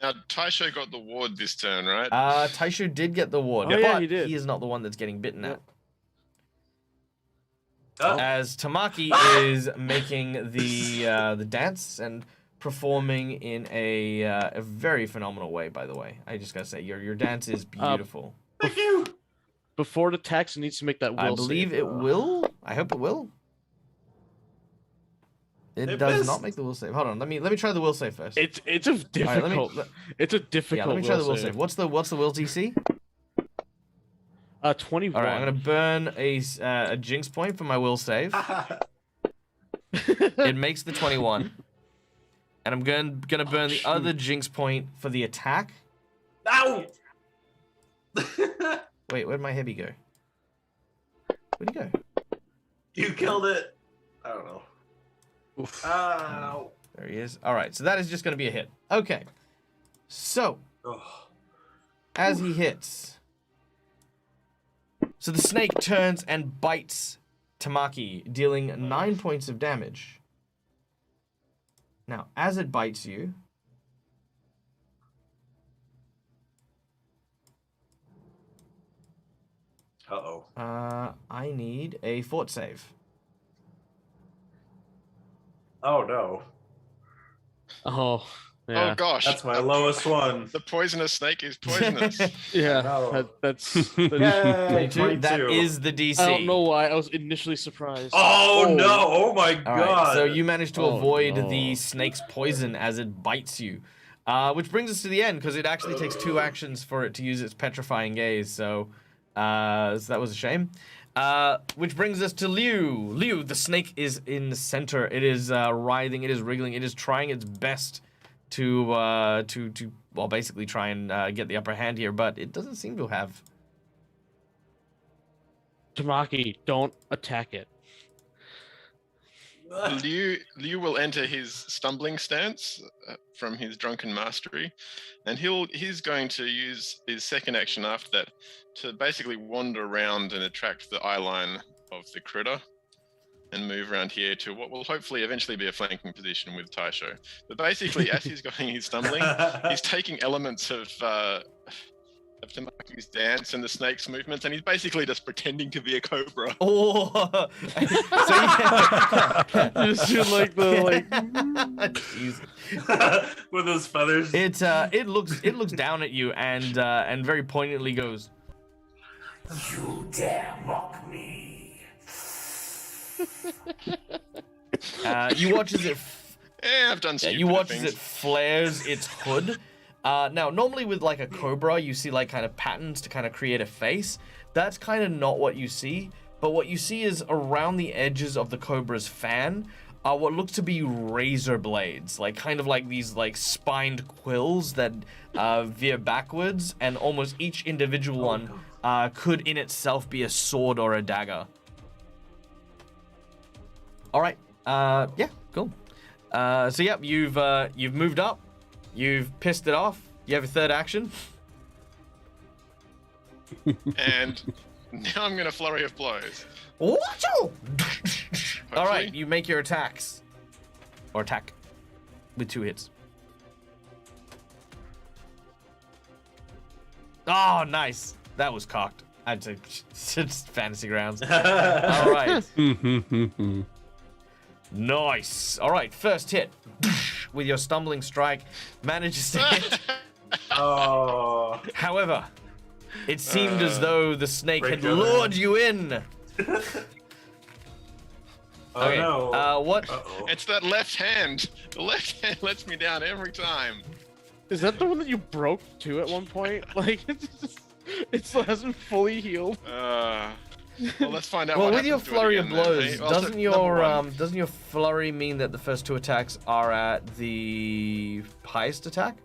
Now, Taisho got the ward this turn, right? Taisho did get the ward, Oh, yeah, but he did. he is not the one that's getting bitten at. Oh. As Tamaki is making the dance and performing in a very phenomenal way. By the way, I just gotta say your dance is beautiful. Thank you. Before it attacks, it needs to make that will I believe save. it will. I hope it will. It does missed. not make the will save. Hold on, let me try the will save first. It's a difficult. It's a difficult. Yeah, let me try the will save. save. What's the will DC? 21. All right, I'm gonna burn a jinx point for my will save. It makes the 21, and I'm gonna burn the other jinx point for the attack. Ow! Wait, where'd my heavy go? Where'd he go? You killed it. I don't know. Oof. Ow. There he is. All right, so that is just gonna be a hit. Okay, so Ugh. as he hits, so the snake turns and bites Tamaki, dealing 9 points of damage. Now, as it bites you, Uh-oh. I need a fort save. Oh no. Oh, yeah. Oh gosh, That's my lowest one. the poisonous snake is poisonous. Yeah, No. that's. Yay, 22. That 22. is the DC. I don't know why I was initially surprised. Oh no! Oh my All right, god! so you managed to Oh, avoid no. the snake's poison as it bites you. Which brings us to the end, because it actually takes 2 actions for it to use its petrifying gaze, so that was a shame. Which brings us to Liu. Liu, the snake is in the center. It is writhing, it is wriggling, it is trying its best to well, basically try and get the upper hand here, but it doesn't seem to have. Tamaki, don't attack it. Liu will enter his stumbling stance from his drunken mastery, and he's going to use his second action after that to basically wander around and attract the eye line of the critter. and move around here to what will hopefully eventually be a flanking position with Taisho. But basically, as he's going, he's stumbling, he's taking elements of Tamaki's dance and the snake's movements, and he's basically just pretending to be a cobra. Oh, so You just do like the Jeez. With those feathers. It looks down at you and very poignantly goes, You dare mock me. you watch as it I've done stupid you watch things. as it flares its hood. Now, normally with like a cobra, you see like kind of patterns to kind of create a face. That's kind of not what you see. But what you see is around the edges of the cobra's fan are what looks to be razor blades, like kind of like these like spined quills that veer backwards, and almost each individual one could in itself be a sword or a dagger. All right. Yeah. Cool. So yeah, you've moved up. You've pissed it off. You have a third action. And now I'm going to flurry of blows. Watch out! All right, Hopefully. you make your attacks. Or attack. With 2 hits. Oh, nice. That was cocked. I'd say it's fantasy grounds. All right. Nice. All right, first hit. With your stumbling strike, manages to hit. Oh. However, it seemed as though the snake had break your lured you in. Oh Okay, no. what? Uh-oh. It's that left hand. The left hand lets me down every time. Is that the one that you broke too at one point? Like, it still hasn't fully healed. Well, let's find out. Well, what with your happens to it flurry of again then, blows, hey? Well, so doesn't your flurry mean that the first 2 attacks are at the highest attack?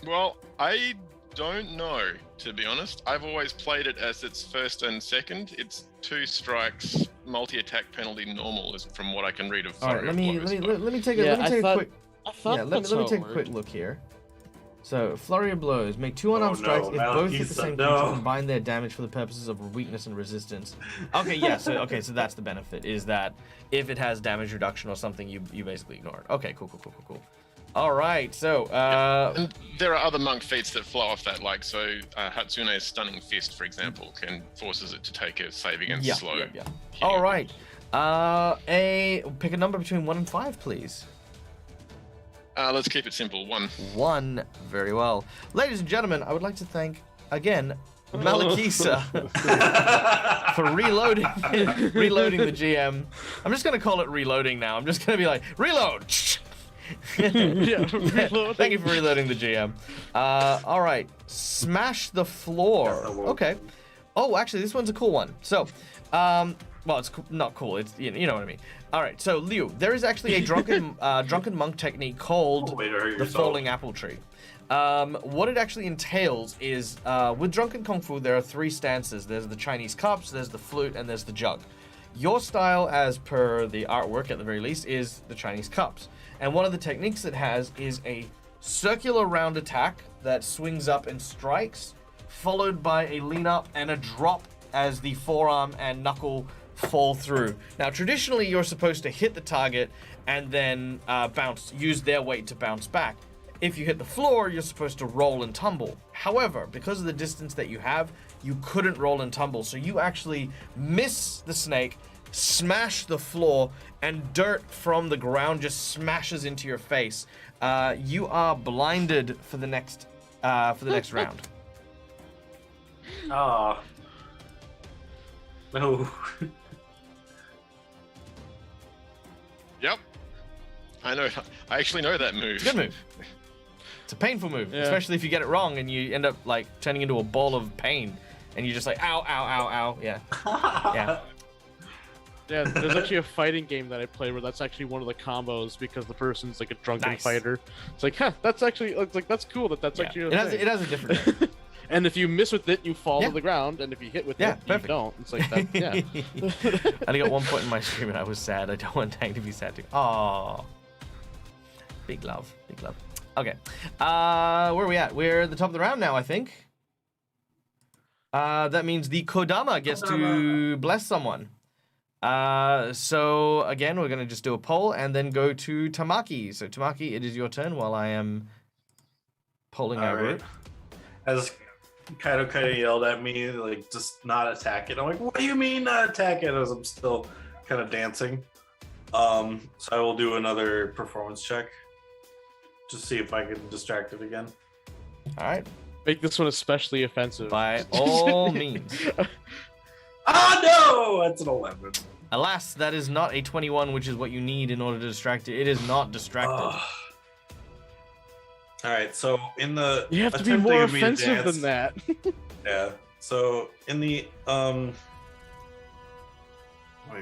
Well, I don't know, to be honest. I've always played it as its first and second. It's 2 strikes, multi-attack penalty normal, is from what I can read of All right, flurry let of me blows, let me but- let me take Yeah, a I thought- quick I thought yeah, let that's me how take it a quick worked. look here. So, flurry of blows. Make 2 unarmed Oh, strikes. no, If both hit the Malakisa, same no. creature, combine their damage for the purposes of weakness and resistance. Okay, yeah. So that's the benefit, is that if it has damage reduction or something, you basically ignore it. Okay, cool. All right, so And there are other monk feats that flow off that, like so Hatsune's Stunning Fist, for example, forces it to take a save against slow. yeah. hitting. All right. Pick a number between 1 and 5, please. Let's keep it simple. 1. 1. Very well. Ladies and gentlemen, I would like to thank, again, Malakisa for reloading the GM. I'm just going to call it reloading now. I'm just going to be like, reload! Yeah, reloading. Thank you for reloading the GM. All right. Smash the floor. That's the one. Okay. Oh, actually, this one's a cool one. So, well, it's not cool. It's you know what I mean. All right. So, Liu, there is actually a drunken monk technique called Way to hurt the yourself. falling apple tree. What it actually entails is, with drunken kung fu, there are 3 stances. There's the Chinese cups, there's the flute, and there's the jug. Your style, as per the artwork at the very least, is the Chinese cups. And one of the techniques it has is a circular round attack that swings up and strikes, followed by a lean up and a drop as the forearm and knuckle fall through. Now, traditionally, you're supposed to hit the target and then use their weight to bounce back. If you hit the floor, you're supposed to roll and tumble. However, because of the distance that you have, you couldn't roll and tumble. So you actually miss the snake, smash the floor, and dirt from the ground just smashes into your face. You are blinded for the next round. Ah. No. Yep. I know. I actually know that move. Good move. It's a painful move, Yeah. especially if you get it wrong and you end up like turning into a ball of pain, and you're just like, ow, ow, ow, ow. Yeah. Yeah. Yeah, there's actually a fighting game that I play where that's actually one of the combos because the person's like a drunken Nice. fighter. It's like, that's actually it's like that's cool that's Yeah. actually a It has thing. a different name. And if you miss with it, you fall Yeah. to the ground, and if you hit with Yeah, it, you perfect. don't. It's like that. Yeah. I think at one point in my stream and I was sad. I don't want Tang to be sad too. Aww. Big love. Big love. Okay. Where are we at? We're at the top of the round now, I think. That means the Kodama gets to bless someone. So again, we're gonna just do a poll and then go to Tamaki. So Tamaki, it is your turn while I am polling our Alright. group. As Kaido kind of yelled at me, like, just not attack it. I'm like, what do you mean not attack it? As I'm still kind of dancing. So I will do another performance check. Just see if I can distract it again. All right, Make this one especially offensive. by all means. Ah, no! That's an 11. Alas, that is not a 21, which is what you need in order to distract it. It is not distracted. Alright, so in the You have to be attempting more of me to offensive dance- than that. Yeah. So in the wait,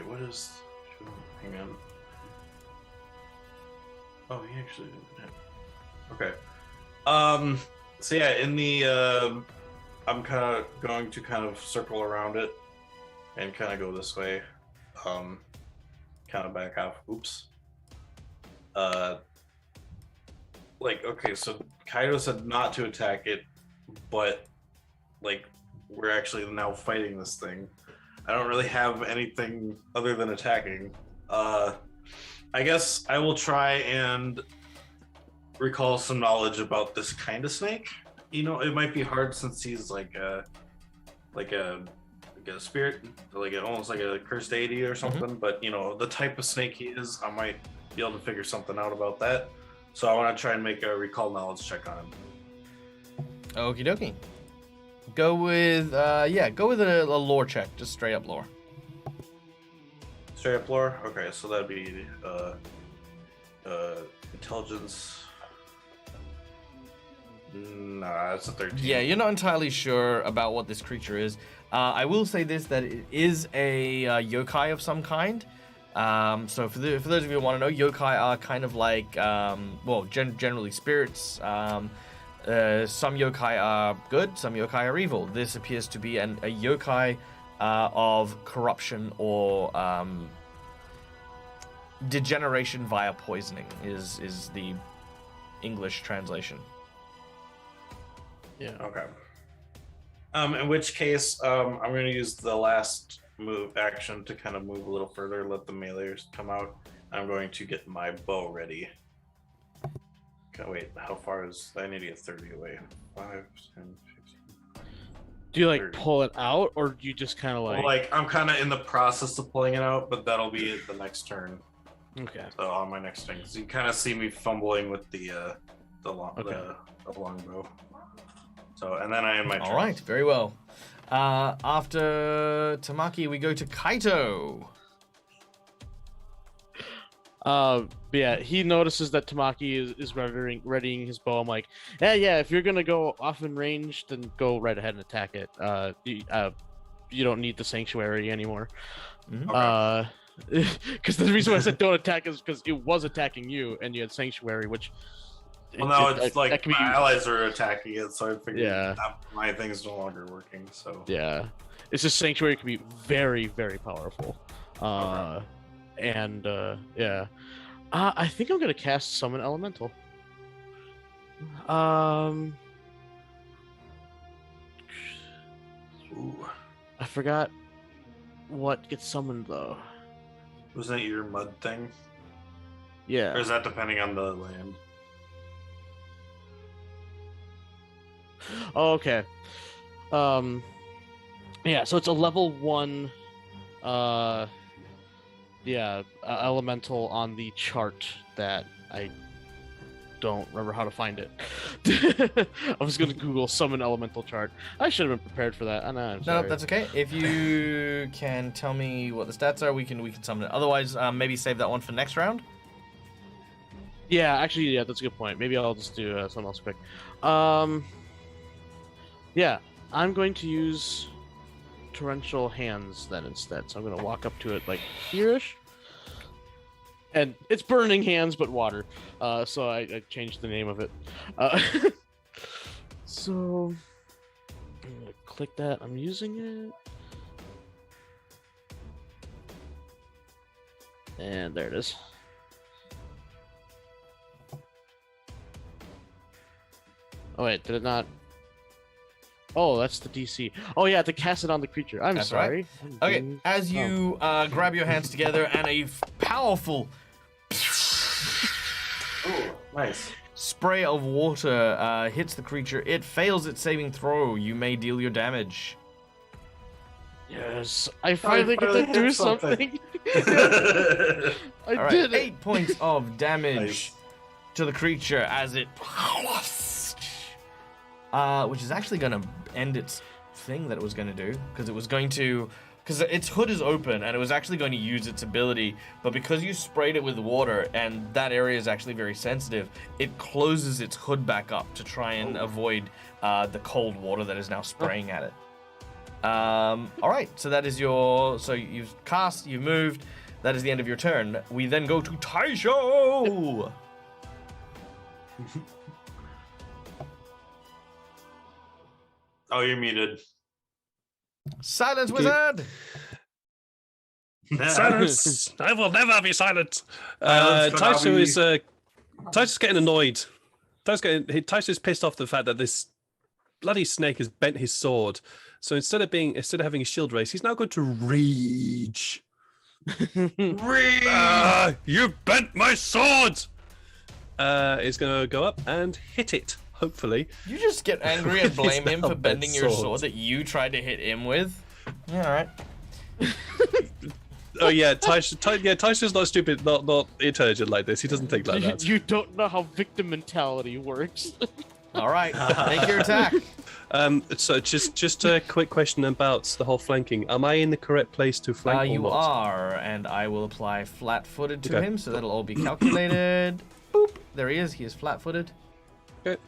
what is hang on. Oh, he actually didn't. Okay. So yeah, in the I'm kind of going to kind of circle around it and kind of go this way. Kind of back off. Oops. Like, okay, so Kaido said not to attack it, but like we're actually now fighting this thing. I don't really have anything other than attacking. I guess I will try and recall some knowledge about this kind of snake. You know, it might be hard since he's like a spirit, almost like a cursed deity or something. But you know, the type of snake he is, I might be able to figure something out about that. So I want to try and make a recall knowledge check on him. Okie dokie. Go with go with a lore check, just straight up lore. Straight up lore? Okay, so that'd be intelligence. Nah, that's a 13. Yeah, you're not entirely sure about what this creature is. I will say this, that it is a yokai of some kind. So for those of you who want to know, yokai are kind of like, generally spirits. Some yokai are good, some yokai are evil. This appears to be a yokai of corruption or degeneration via poisoning is the English translation. Yeah. Okay. In which case, I'm going to use the last move action to kind of move a little further, let the meleeers come out. I'm going to get my bow ready. Okay, wait, how far is... I need to get 30 away. 5, 10, 15... Do you like 30. pull it out, or do you just kind of like... I'm kind of in the process of pulling it out, but that'll be the next turn. Okay. So on my next turn, so you kind of see me fumbling with the longbow. So, and then I end my turn. All right, very well. After Tamaki, we go to Kaito. Yeah, he notices that Tamaki is readying his bow. I'm like, yeah, if you're gonna go off in range, then go right ahead and attack it. You don't need the sanctuary anymore. Mhm. Because the reason why I said don't attack is because it was attacking you, and you had sanctuary, which. Well, now it's that like could be my used. allies are attacking it, so I figured Yeah. my thing's no longer working. So Yeah, it's just sanctuary can be very, very powerful. Okay. And yeah, I think I'm gonna cast Summon Elemental. Ooh. I forgot what gets summoned though. Wasn't it your mud thing? Yeah. Or is that depending on the land? Oh, okay. Yeah, so it's a level 1 elemental on the chart that I don't remember how to find it. I was gonna Google summon elemental chart. I should have been prepared for that. I'm No, sorry. that's okay. If you can tell me what the stats are, we can summon it. Otherwise, maybe save that one for next round. Yeah, actually, yeah, that's a good point. Maybe I'll just do something else quick. Yeah, I'm going to use torrential hands then instead. So I'm going to walk up to it like here-ish. And it's burning hands, but water. So I changed the name of it. So I'm going to click that. I'm using it. And there it is. Oh wait, did it not? Oh, that's the DC. Oh yeah, to cast it on the creature. I'm That's sorry. Okay, as you grab your hands together and a powerful Oh, nice. spray of water hits the creature. It fails its saving throw. You may deal your damage. Yes, I finally get to hit do something. something. I All right, did it. 8 points of damage Nice. to the creature as it, which is actually going to end its thing that it was going to do, because it was going to, because its hood is open and it was actually going to use its ability, but because you sprayed it with water and that area is actually very sensitive, it closes its hood back up to try and avoid the cold water that is now spraying at it. All right, so that is your, so you've cast, you've moved, that is the end of your turn. We then go to Taisho! Oh, you're muted. Silence, Okay. wizard! Silence! I will never be silent. Silence, Taisho Kodama. is Taisho's getting annoyed. Taisho's pissed off the fact that this bloody snake has bent his sword. So instead of having a shield race, he's now going to rage. You bent my sword! He's going to go up and hit it. Hopefully. You just get angry and blame him now for bent bending your sword. sword that you tried to hit him with? Yeah, alright. Oh yeah, Taisho's not stupid, not intelligent like this. He doesn't think like that. You don't know how victim mentality works. Alright, make your attack. So just a quick question about the whole flanking. Am I in the correct place to flank? or You not? are, and I will apply flat-footed to Okay. him, so that'll all be calculated. Boop, there he is, flat-footed. Okay.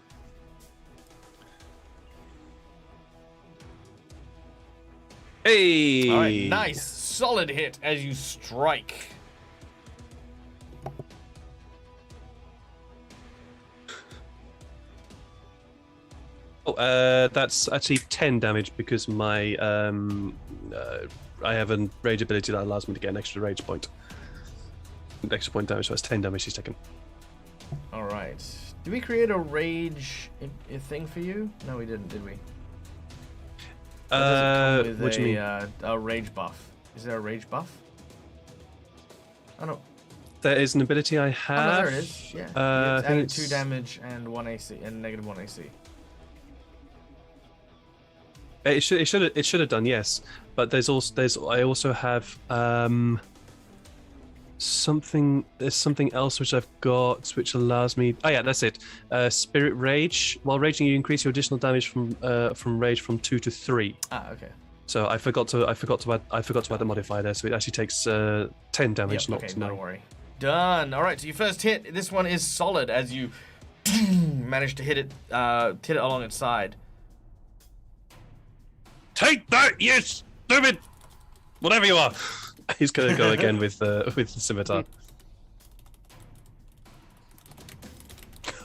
Hey! Alright, nice, solid hit as you strike. Oh, that's actually 10 damage because my I have a rage ability that allows me to get an extra rage point. An extra point damage, so that's 10 damage he's taken. Alright. Did we create a rage thing for you? No, we didn't, did we? Or does it come with What do you mean? a rage buff. Is there a rage buff? Oh no. There is an ability I Oh, have. no, there it is. Yeah. I It's think added 2 it's- damage and 1 AC and negative 1 AC. It should have done, yes. But I also have something. There's something else which I've got which allows me. Oh yeah, that's it. Spirit Rage. While raging, you increase your additional damage from rage from 2 to 3. Ah, okay. So I forgot to add the modifier there. So it actually takes 10 damage, Yep, not okay, 9. don't worry. Done. All right, so your first hit. This one is solid as you manage to hit it along its side. Take that, you stupid! Whatever you are. He's gonna go again with the scimitar.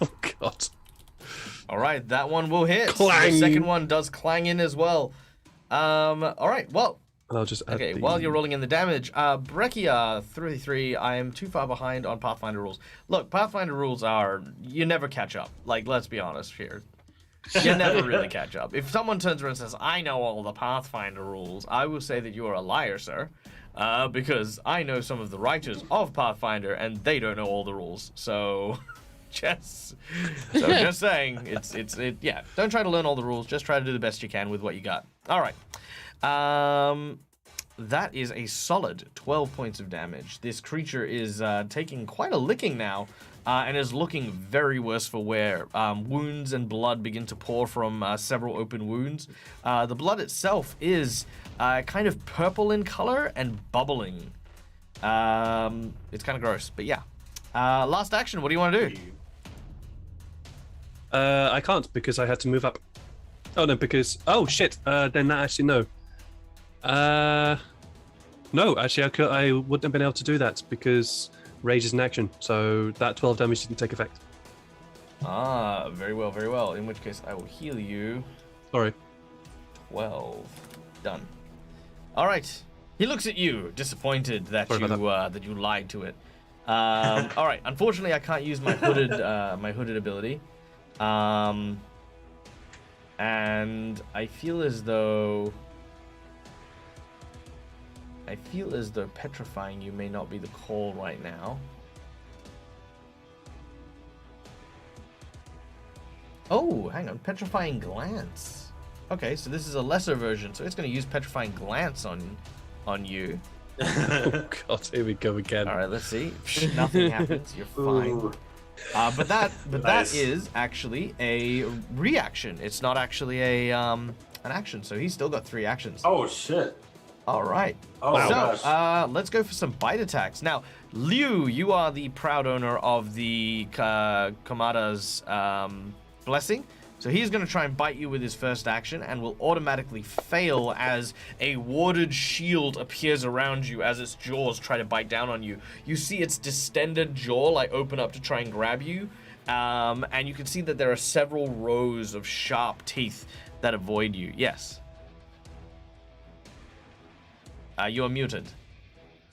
Oh god. All right, that one will hit. Clang. The second one does clang in as well. All right, well, And I'll just add okay. the... While you're rolling in the damage, Breccia 33. I am too far behind on Pathfinder rules. Look, Pathfinder rules are you never catch up. Like, let's be honest here. You never really catch up. If someone turns around and says, "I know all the Pathfinder rules," I will say that you are a liar, sir. Because I know some of the writers of Pathfinder, and they don't know all the rules. So, just saying, yeah. Don't try to learn all the rules. Just try to do the best you can with what you got. All right. That is a solid 12 points of damage. This creature is taking quite a licking now, and is looking very worse for wear. Wounds and blood begin to pour from several open wounds. The blood itself is kind of purple in color and bubbling. It's kind of gross, but yeah. Last action, what do you want to do? I can't because I had to move up. Oh no, because shit. Then that actually no. No, actually I wouldn't have been able to do that because rage is an action. So that 12 damage didn't take effect. Ah, very well, very well. In which case I will heal you. Sorry. 12. Done. All right. He looks at you, disappointed that Sorry about that you lied to it. All right. Unfortunately, I can't use my hooded ability. And I feel as though petrifying you may not be the call right now. Oh, hang on. Petrifying Glance. Okay, so this is a lesser version, so it's going to use Petrifying Glance on you. Oh god, here we go again. All right, let's see. Nothing happens. You're fine. Ooh. But that Nice. is actually a reaction. It's not actually an action. So he's still got 3 actions. Oh shit. All right. Oh gosh. Let's go for some bite attacks. Now, Liu, you are the proud owner of the Kamada's blessing. So he's going to try and bite you with his first action and will automatically fail as a warded shield appears around you as its jaws try to bite down on you. You see its distended jaw like open up to try and grab you. And you can see that there are several rows of sharp teeth that avoid you. Yes. You are muted.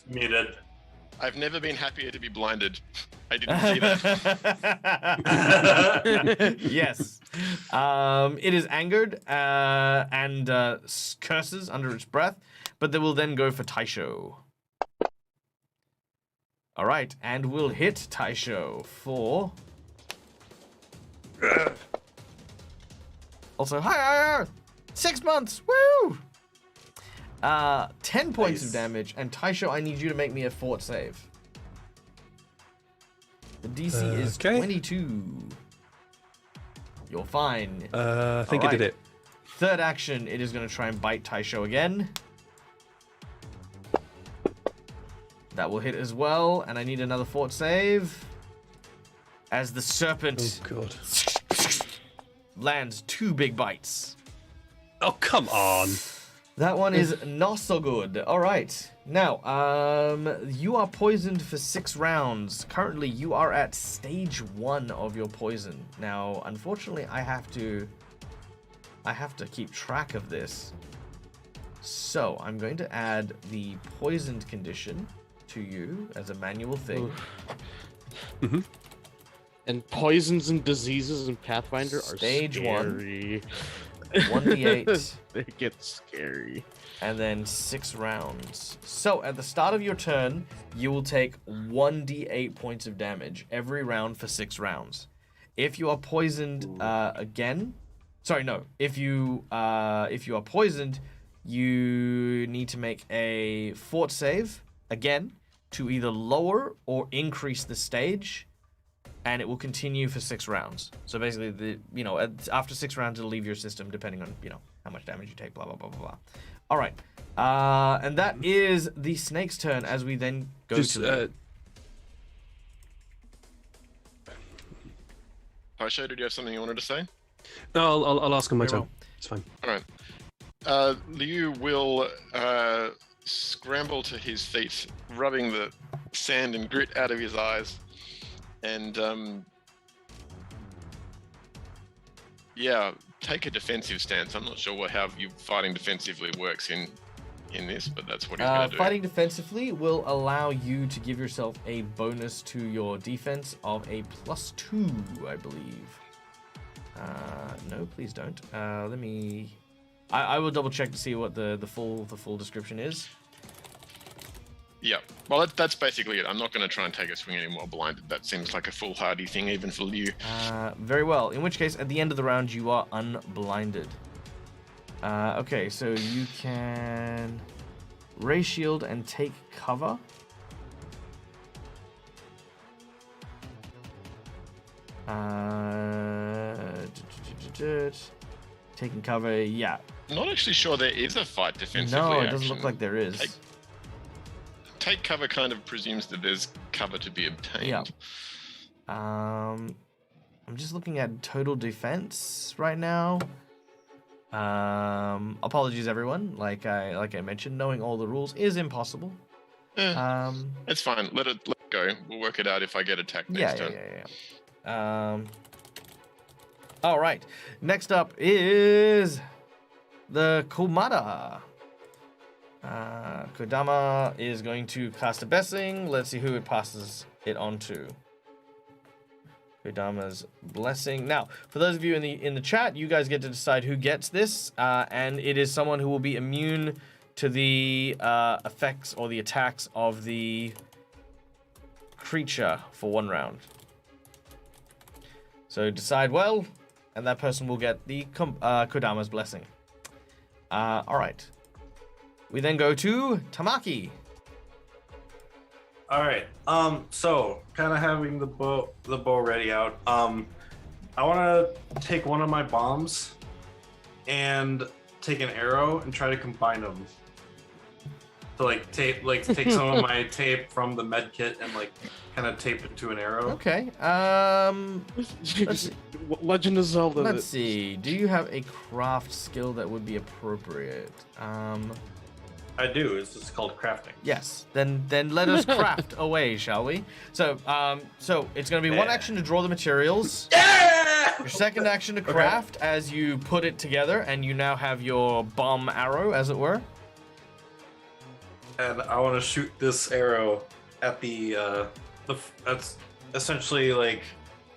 Muted. I've never been happier to be blinded. I didn't see that. Yes. It is angered and curses under its breath, but they will then go for Taisho. All right, and we'll hit Taisho for... Also, hi, 6 months, woo! 10 points of damage, and Taisho, I need you to make me a fort save. The DC is Okay. 22. You're fine. I think I did it. Third action, it is going to try and bite Taisho again. That will hit as well, and I need another fort save. As the serpent Oh god. lands 2 big bites. Oh come on. That one is not so good. All right. Now, you are poisoned for 6 rounds. Currently, you are at stage 1 of your poison. Now, unfortunately, I have to keep track of this. So, I'm going to add the poisoned condition to you as a manual thing. Mm-hmm. And poisons and diseases in Pathfinder are Stage 1. scary. 1d8. They get scary. And then 6 rounds. So at the start of your turn, you will take 1d8 points of damage every round for 6 rounds. If you are poisoned again, sorry, no. If you are poisoned, you need to make a fort save again to either lower or increase the stage, and it will continue for 6 rounds. So basically, after 6 rounds, it'll leave your system depending on how much damage you take. Blah blah blah blah blah. All right, and that is the snake's turn. As we then go to Taisho, did you have something you wanted to say? No, I'll ask on my Very turn. well. It's fine. All right. Liu will scramble to his feet, rubbing the sand and grit out of his eyes, and take a defensive stance. I'm not sure how you fighting defensively works in this, but that's what he's going to do. Fighting defensively will allow you to give yourself a bonus to your defense of a +2, I believe. No, please don't. Let me. I will double check to see what the full description is. Yeah, well, that's basically it. I'm not going to try and take a swing anymore blinded. That seems like a foolhardy thing, even for Liu. Very well. In which case, at the end of the round, you are unblinded. Okay, so you can ray shield and take cover. Taking cover, yeah. I'm not actually sure there is a fight defensively. No, it doesn't look like there is. Take cover kind of presumes that there's cover to be obtained. Yeah. I'm just looking at total defense right now. Apologies, everyone. Like I mentioned, knowing all the rules is impossible. It's fine. Let it go. We'll work it out if I get attacked next turn. Yeah. All right. Next up is the Komada. Kodama is going to cast a blessing. Let's see who it passes it on to. Kodama's blessing. Now, for those of you in the chat, you guys get to decide who gets this, and it is someone who will be immune to the effects or the attacks of the creature for 1 round. So decide well, and that person will get the Kodama's blessing. All right. We then go to Tamaki. All right. So kind of having the bow ready out. I want to take one of my bombs and take an arrow and try to combine them. So take some of my tape from the med kit and kind of tape it to an arrow. Okay. Legend of Zelda. Let's see. Do you have a craft skill that would be appropriate? I do. It's called crafting. Yes. Then let us craft away, shall we? So it's going to be 1 action to draw the materials. Yeah! Your second action to craft as you put it together, and you now have your bomb arrow, as it were. And I want to shoot this arrow at that's essentially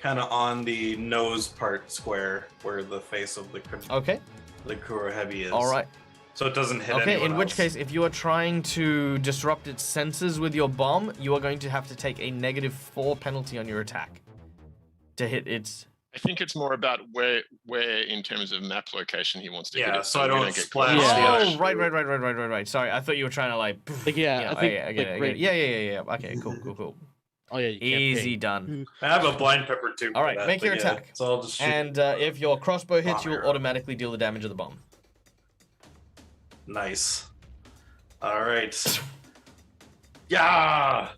kind of on the nose part square where the face of the Kuro Hebby is. All right. So it doesn't hit Okay, anyone in which else. case, if you are trying to disrupt its senses with your bomb, you are going to have to take a -4 penalty on your attack to hit its... I think it's more about where in terms of map location he wants to hit it. So I don't get splash close. the Oh, other right. Sorry, I thought you were trying to I get it. great. Yeah. Okay, cool. Oh yeah, you can't Easy ping. done. I have a blind pepper too. All right, make your attack. So I'll just shoot. And if your crossbow hits, Bomb you'll arrow. automatically deal the damage of the bomb. Nice. All right. Yeah.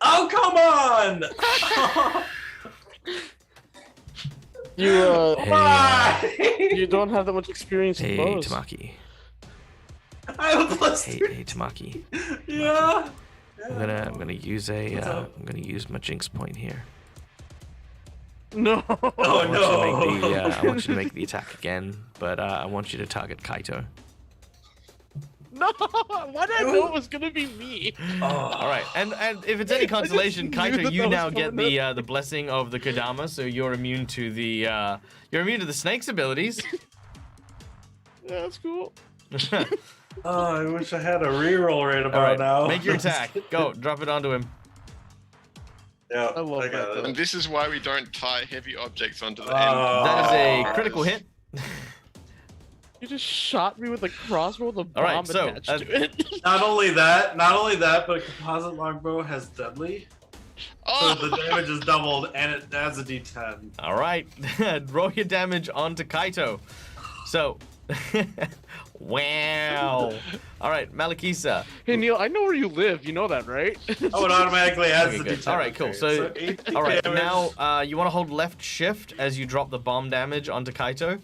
Oh, come on! You Why? you don't have that much experience with bows. Tamaki. I have a plus Hey, 3. hey, Tamaki. Yeah. I'm gonna use What's up? I'm gonna use my jinx point here. No. Oh I no. want you to make the attack again, but I want you to target Kaito. No. Why did I know it was gonna be me? All right, and if it's any consolation, knew Kaito, that you that was now get coming the blessing of the Kodama, so you're immune to the snake's abilities. Yeah, that's cool. Oh, I wish I had a reroll right All about right, now. make your attack. Go, drop it onto him. Yeah, I love got that, it. And this is why we don't tie heavy objects onto the That is Oh. a critical hit. You just shot me with a crossbow with a bomb All right, so, attached to it. Not only that, but a composite longbow has deadly. So Oh, the damage is doubled and it adds a d10. All right, roll your damage onto Kaito. So, wow. All right, Malakisa. Hey Neil, I know where you live. You know that, right? Oh, it automatically adds Okay, the good. d10. All right, cool. Okay, So, 18 all right, damage. now you want to hold left shift as you drop the bomb damage onto Kaito.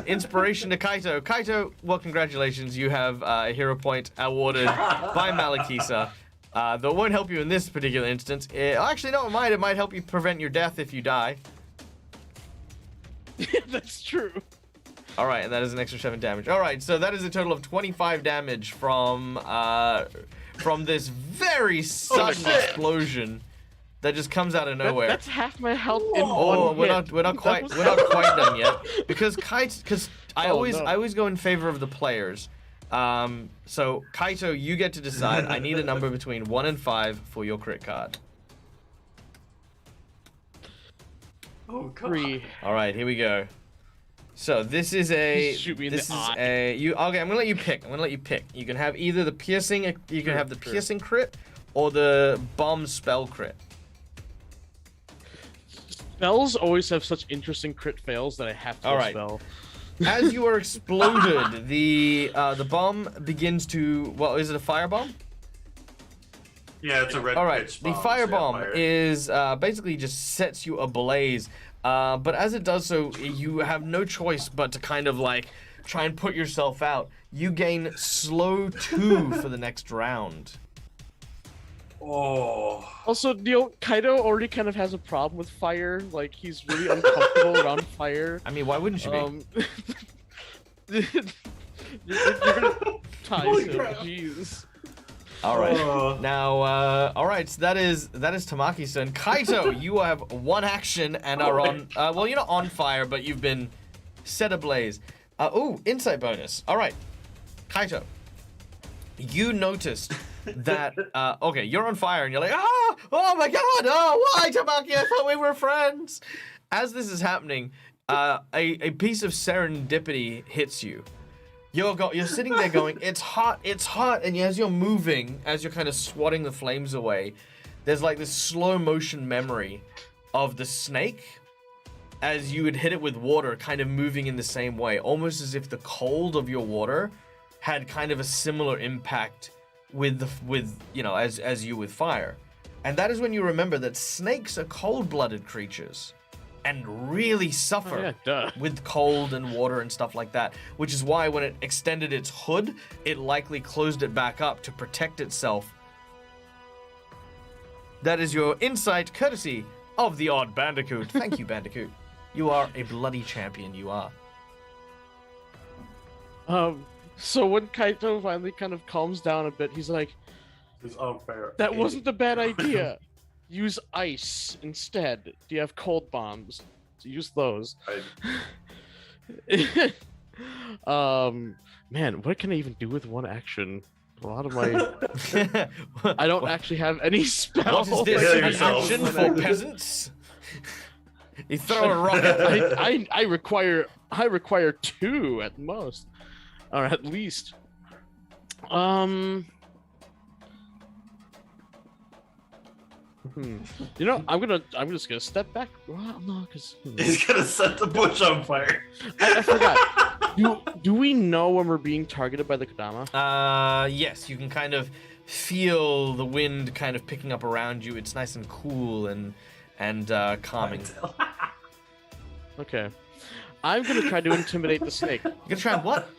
Inspiration to Kaito. Kaito, well, congratulations. You have a hero point awarded by Malakisa. Though it won't help you in this particular instance. Actually, no, it might. It might help you prevent your death if you die. That's true. All right, and that is an extra 7 damage. All right, so that is a total of 25 damage from this very sudden explosion that just comes out of nowhere. That's half my health in Oh, one we're hit. not quite done yet because I Oh, always go in favor of the players. So Kaito, you get to decide. I need a number between 1 and 5 for your crit card. Oh, God. 3. All right, here we go. So this is a Shoot me in this the is eye. okay. I'm gonna let you pick. You can have either the piercing. You can have the piercing crit or the bomb spell crit. Spells always have such interesting crit fails that I have to All right. spell. As you are exploded, the bomb begins to. Well, is it a firebomb? Yeah, it's a red All right, pitch the bomb, firebomb fire. is basically just sets you ablaze. But as it does so, you have no choice but to kind of try and put yourself out. You gain slow 2 for the next round. Oh. Also, Neil, Kaido already kind of has a problem with fire. Like, he's really uncomfortable around fire. I mean, why wouldn't you be? You're gonna tie Holy him. crap. Jeez. All right. Now, all right. So that is Tamaki's turn. Kaito, you have one action and are on. Well, you're not on fire, but you've been set ablaze. Insight bonus. All right, Kaito. You noticed that. Okay, you're on fire, and you're like, oh my god, why, Tamaki? I thought we were friends. As this is happening, a piece of serendipity hits you. You're sitting there going, it's hot, and as you're moving, as you're kind of swatting the flames away, there's like this slow motion memory of the snake as you would hit it with water, kind of moving in the same way, almost as if the cold of your water had kind of a similar impact with as you with fire. And that is when you remember that snakes are cold-blooded creatures and really suffer with cold and water and stuff like that, which is why when it extended its hood, it likely closed it back up to protect itself. That is your insight, courtesy of the Odd Bandicoot. Thank you, Bandicoot. You are a bloody champion, you are. So when Kaito finally kind of calms down a bit, he's like, It's unfair. that wasn't a bad idea. Use ice instead. Do you have cold bombs? Use those. Man, what can I even do with one action? A lot of my... I don't actually have any spells. What is this, an action for peasants? You throw a rock at I require 2 at most. Or at least. You know, I'm just gonna step back. Well, no, because He's gonna set the bush on fire. I forgot. Do we know when we're being targeted by the Kodama? Yes, you can kind of feel the wind kind of picking up around you. It's nice and cool and calming. Okay, I'm gonna try to intimidate the snake. You're gonna try what?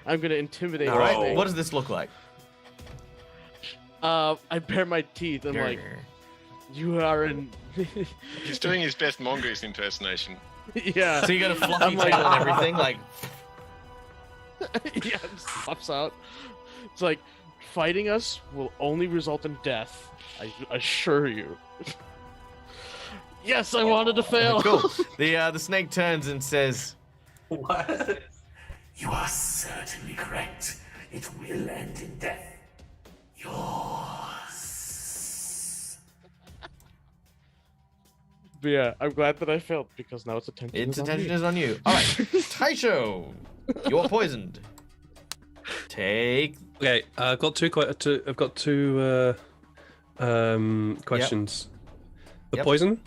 I'm gonna intimidate All the right. snake. What does this look like? I bare my teeth. I'm like, you are in. He's doing his best mongoose impersonation. Yeah. So you got a fluffy I'm like, tail and everything, like. Yeah, it just pops out. It's like, fighting us will only result in death. I assure you. Yes, I wanted to fail. Cool. The snake turns and says, What? You are certainly correct. It will end in death. Yours. But yeah, I'm glad that I failed because now its attention "Its is on attention me. is on you." All right, Taisho, you're poisoned. Take. Okay, I've got two questions. The Yep. poison.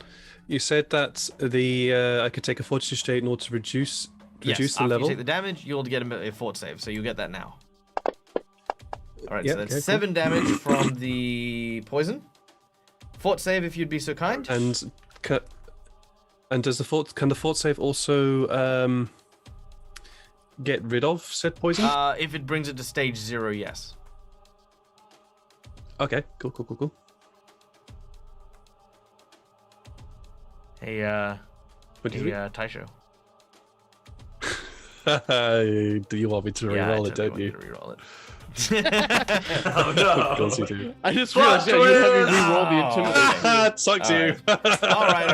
You said that I could take a fortitude state in order to reduce Yes, the after level. you take the damage, you'll get a fort save, so you get that now. All right, Yep, so that's okay, 7 damage from the poison. Fort save, if you'd be so kind. And does can the fort save also get rid of said poison? If it brings it to stage 0, yes. Okay, cool. Hey, Taisho. Do you want me to reroll it, don't you? Reroll it. Oh no. Of course you do. I just realized you have me re-roll the Oh. intimidation. Sucks All you. All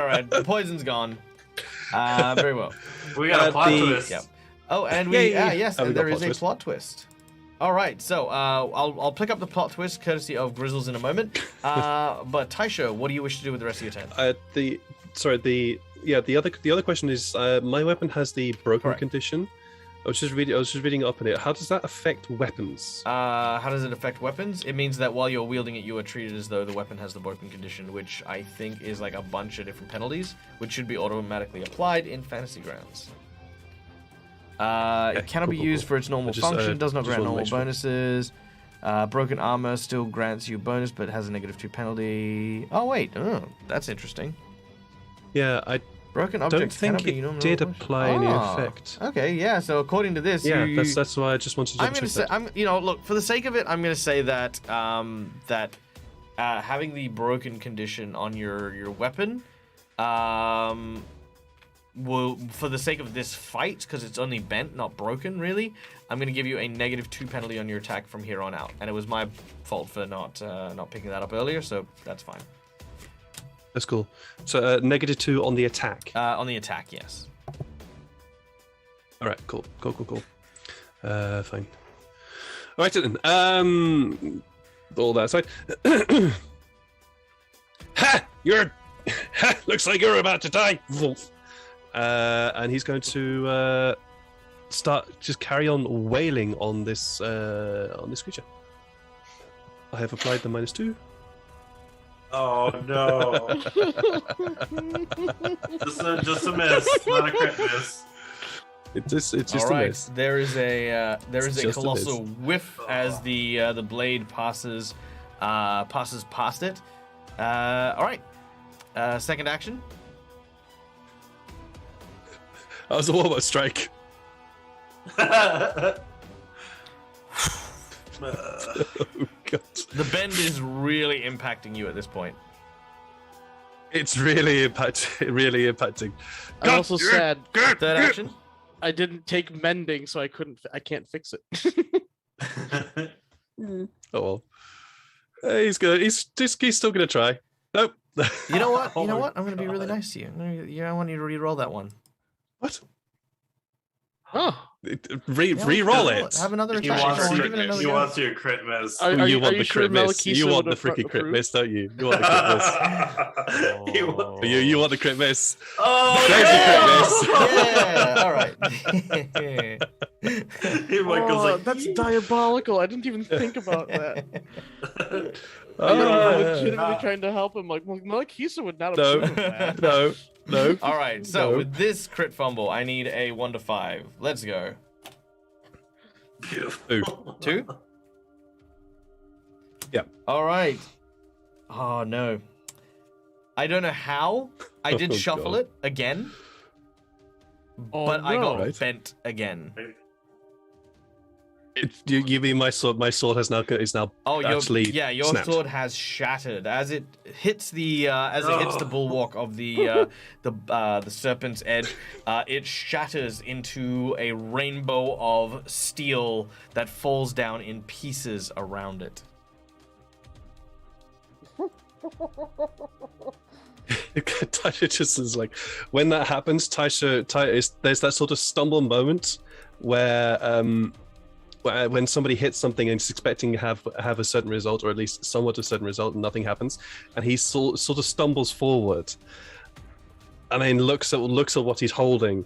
right. The poison's gone. Very well. We got a plot twist. Yep. Oh, and we Yeah. yes, Oh, we and got there is plot a twist. plot twist. All right, so I'll pick up the plot twist courtesy of Grizzles in a moment. But Taisho, what do you wish to do with the rest of your turn? The other question is my weapon has the broken Correct. condition. I was just reading up on it. How does that affect weapons? How does it affect weapons? It means that while you're wielding it, you are treated as though the weapon has the broken condition, which I think is like a bunch of different penalties, which should be automatically applied in Fantasy Grounds. It cannot be used for its normal function. Does not just grant wanted to normal make sure. bonuses. Broken armor still grants you bonus, but has a -2 penalty. Oh wait, that's interesting. Yeah, I Broken don't objects cannot think be it normal did function. apply any Ah, effect. Okay, yeah. So according to this, Yeah, you, that's why I just wanted to I'm double gonna check say, that. look, for the sake of it, I'm gonna say that having the broken condition on your weapon, will, for the sake of this fight, because it's only bent, not broken, really, I'm going to give you a -2 penalty on your attack from here on out. And it was my fault for not picking that up earlier, so that's fine. That's cool. So -2 on the attack. On the attack, yes. All right, cool. Fine. All right then. All that aside. Ha! Looks like you're about to die. And he's going to just carry on wailing on this creature. I have applied the -2. Oh no! just a miss, not a crit miss. It's just All a right, miss. there is a just a colossal whiff as the blade passes past it. All right, second action. That was a warm-up strike. Oh, God. The bend is really impacting you at this point. It's really impacting. I'm also sad Third action. I didn't take mending, so I can't fix it. Oh well. He's still gonna try. Nope. You know what? You know what? I'm gonna be really nice to you. I want you to re-roll that one. What? Oh, Re-roll it. Have another He attack. wants I'll you give it another he go. wants you to crit miss. Are you you- want are the you sure crit miss. Malakisa You want would the freaking crit approve? miss, don't you? You want the crit miss. You want the crit miss. Oh, There's Yeah. All right. Michael's like, that's diabolical. I didn't even think about that. Oh, I'm yeah. legitimately trying to help him. Like Malakisa would not No. approve of that. No. All right. So No. with this crit fumble, I need a 1 to 5. Let's go. beautiful. 2. Yeah. All right. Oh no. I don't know how. I did Oh, shuffle God. it again, Oh, but I got no. Right. bent again. You mean my sword? My sword is now Oh, actually your snapped. sword has shattered as it hits the bulwark of the serpent's edge. It shatters into a rainbow of steel that falls down in pieces around it. Taisha just is like, when that happens, Taisha there's that sort of stumble moment where when somebody hits something and is expecting to have a certain result, or at least somewhat a certain result, and nothing happens, and he sort of stumbles forward, and then looks at what he's holding.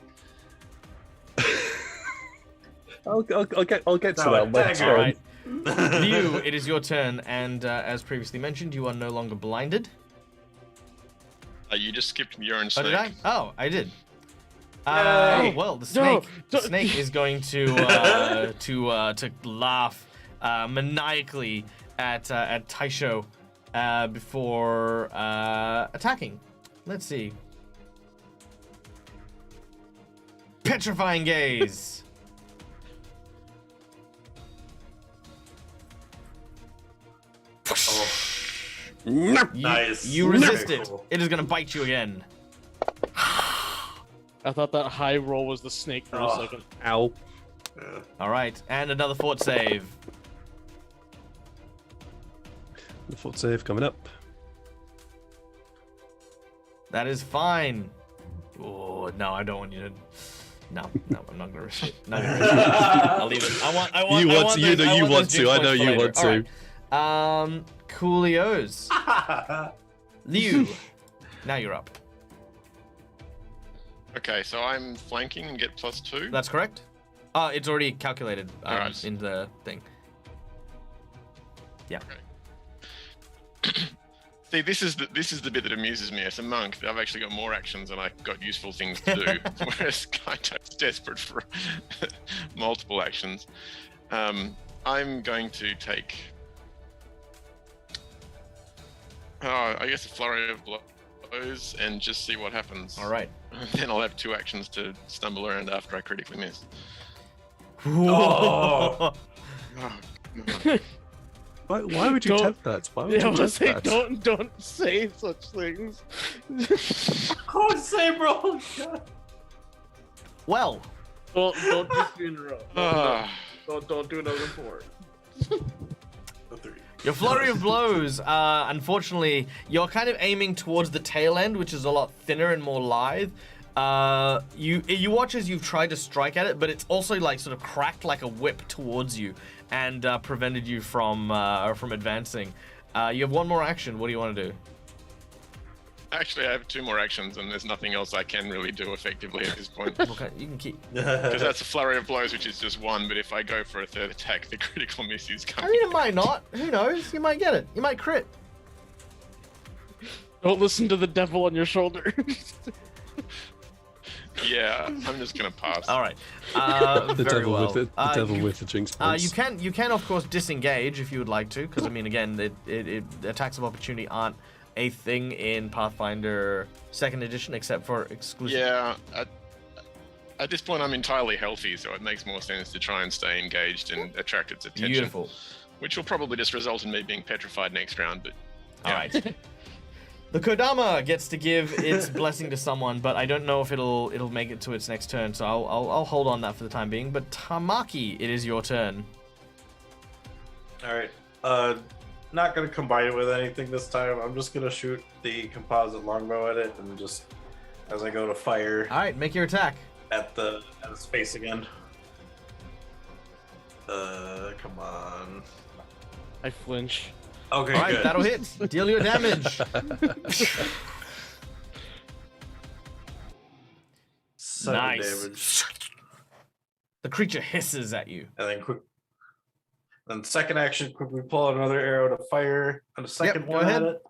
I'll get to No, that. When it's Tengu. All done. right, Liu, it is your turn, and as previously mentioned, you are no longer blinded. You just skipped your own Oh, snake. did I? Oh, I did. Yay. Well, the No, snake, don't- is going to laugh maniacally at Taisho before attacking. Let's see. Petrifying gaze. Oh, No. nice. You resist Very it. cool. It is going to bite you again. I thought that high roll was the snake for a Oh. second. Ow. Yeah. All right, and another fort save. The fort save coming up. That is fine. Oh no, I don't want you to. No, I'm not gonna risk it. Not gonna risk it. I'll leave it. I want. You I want want to. those- I You want want those to. jinx I know points for you later. want to. All right. Coolios. Liu. Now you're up. Okay, so I'm flanking and get +2. That's correct. It's already calculated Alright. in the thing. Yeah. See, this is the bit that amuses me. As a monk, I've actually got more actions and I've got useful things to do, whereas Kaito's desperate for multiple actions. I'm going to take, I guess, a flurry of blows and just see what happens. All right. Then I'll have 2 actions to stumble around after I critically miss. Oh. Oh, no. Why would you Don't- tempt that? Why would Yeah, I you was tempt say that? don't say such things. Oh, same roll. God. Well, Don't do 3 in a row. Ah. Don't do another 4. The 3. your flurry of blows, unfortunately, you're kind of aiming towards the tail end, which is a lot thinner and more lithe. You watch as you've tried to strike at it, but it's also like sort of cracked like a whip towards you and prevented you from advancing. You have one more action. What do you want to do? Actually, I have 2 more actions, and there's nothing else I can really do effectively at this point. Okay, you can keep. Because that's a flurry of blows, which is just 1. But if I go for a 3rd attack, the critical miss is I coming. mean, it might not. Who knows? You might get it. You might crit. Don't listen to the devil on your shoulder. Yeah, I'm just gonna pass. All right. The very devil well. with the devil with the jinx points. You can of course disengage if you would like to, because I mean again, it attacks of opportunity aren't a thing in Pathfinder 2nd edition except for exclusive. Yeah, at this point I'm entirely healthy, so it makes more sense to try and stay engaged and attract its attention. Beautiful. Which will probably just result in me being petrified next round, but All right. The Kodama gets to give its blessing to someone, but I don't know if it'll make it to its next turn, so I'll hold on that for the time being. But Tamaki, it is your turn. All right. Not gonna combine it with anything this time. I'm just gonna shoot the composite longbow at it, and just as I go to fire All right, make your attack. at its face again. Come on. I flinch. Okay, All right, good. that'll hit. Deal your damage. 7 Nice. damage. The creature hisses at you. And then second action, quickly pull out another arrow to fire on the second go one ahead. at it.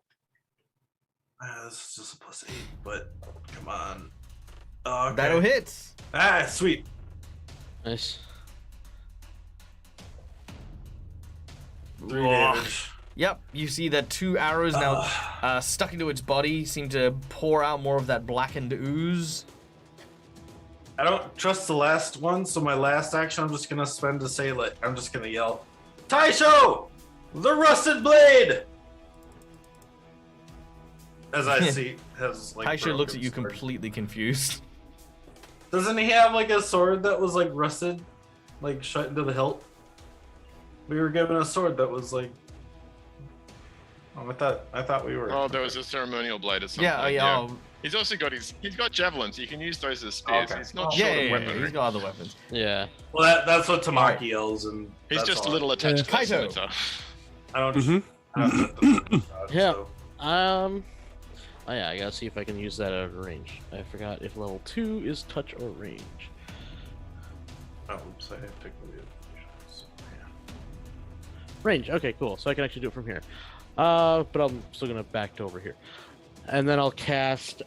This is just a +8, but come on. Okay. That'll hit. Ah, sweet. Nice. 3 Ugh. damage. Yep, you see that 2 arrows now stuck into its body seem to pour out more of that blackened ooze. I don't trust the last one, so my last action I'm just gonna spend to say, like, I'm just gonna yell, Taisho! The rusted blade! As I see, has like. Taisho looks at you broken sword. completely confused. Doesn't he have like a sword that was like rusted, like shut into the hilt? We were given a sword that was like. Oh, I thought we were. oh, there was a ceremonial blade or something. Yeah, oh, He's also got he's got javelins. You can use those as spears. Okay. He's not yeah, short yeah, of yeah, weaponry. he's got other weapons. Yeah. Well, that's what Tamaki yells, and He's that's just a all. little attached to that Kaito. scimitar. I don't. Mhm. I don't set the shot, Yeah. so- Oh yeah, I gotta see if I can use that out of range. I forgot if level 2 is touch or range. Oh, oops, I have picked the Range. Okay, cool. So I can actually do it from here. But I'm still gonna back to over here, and then I'll cast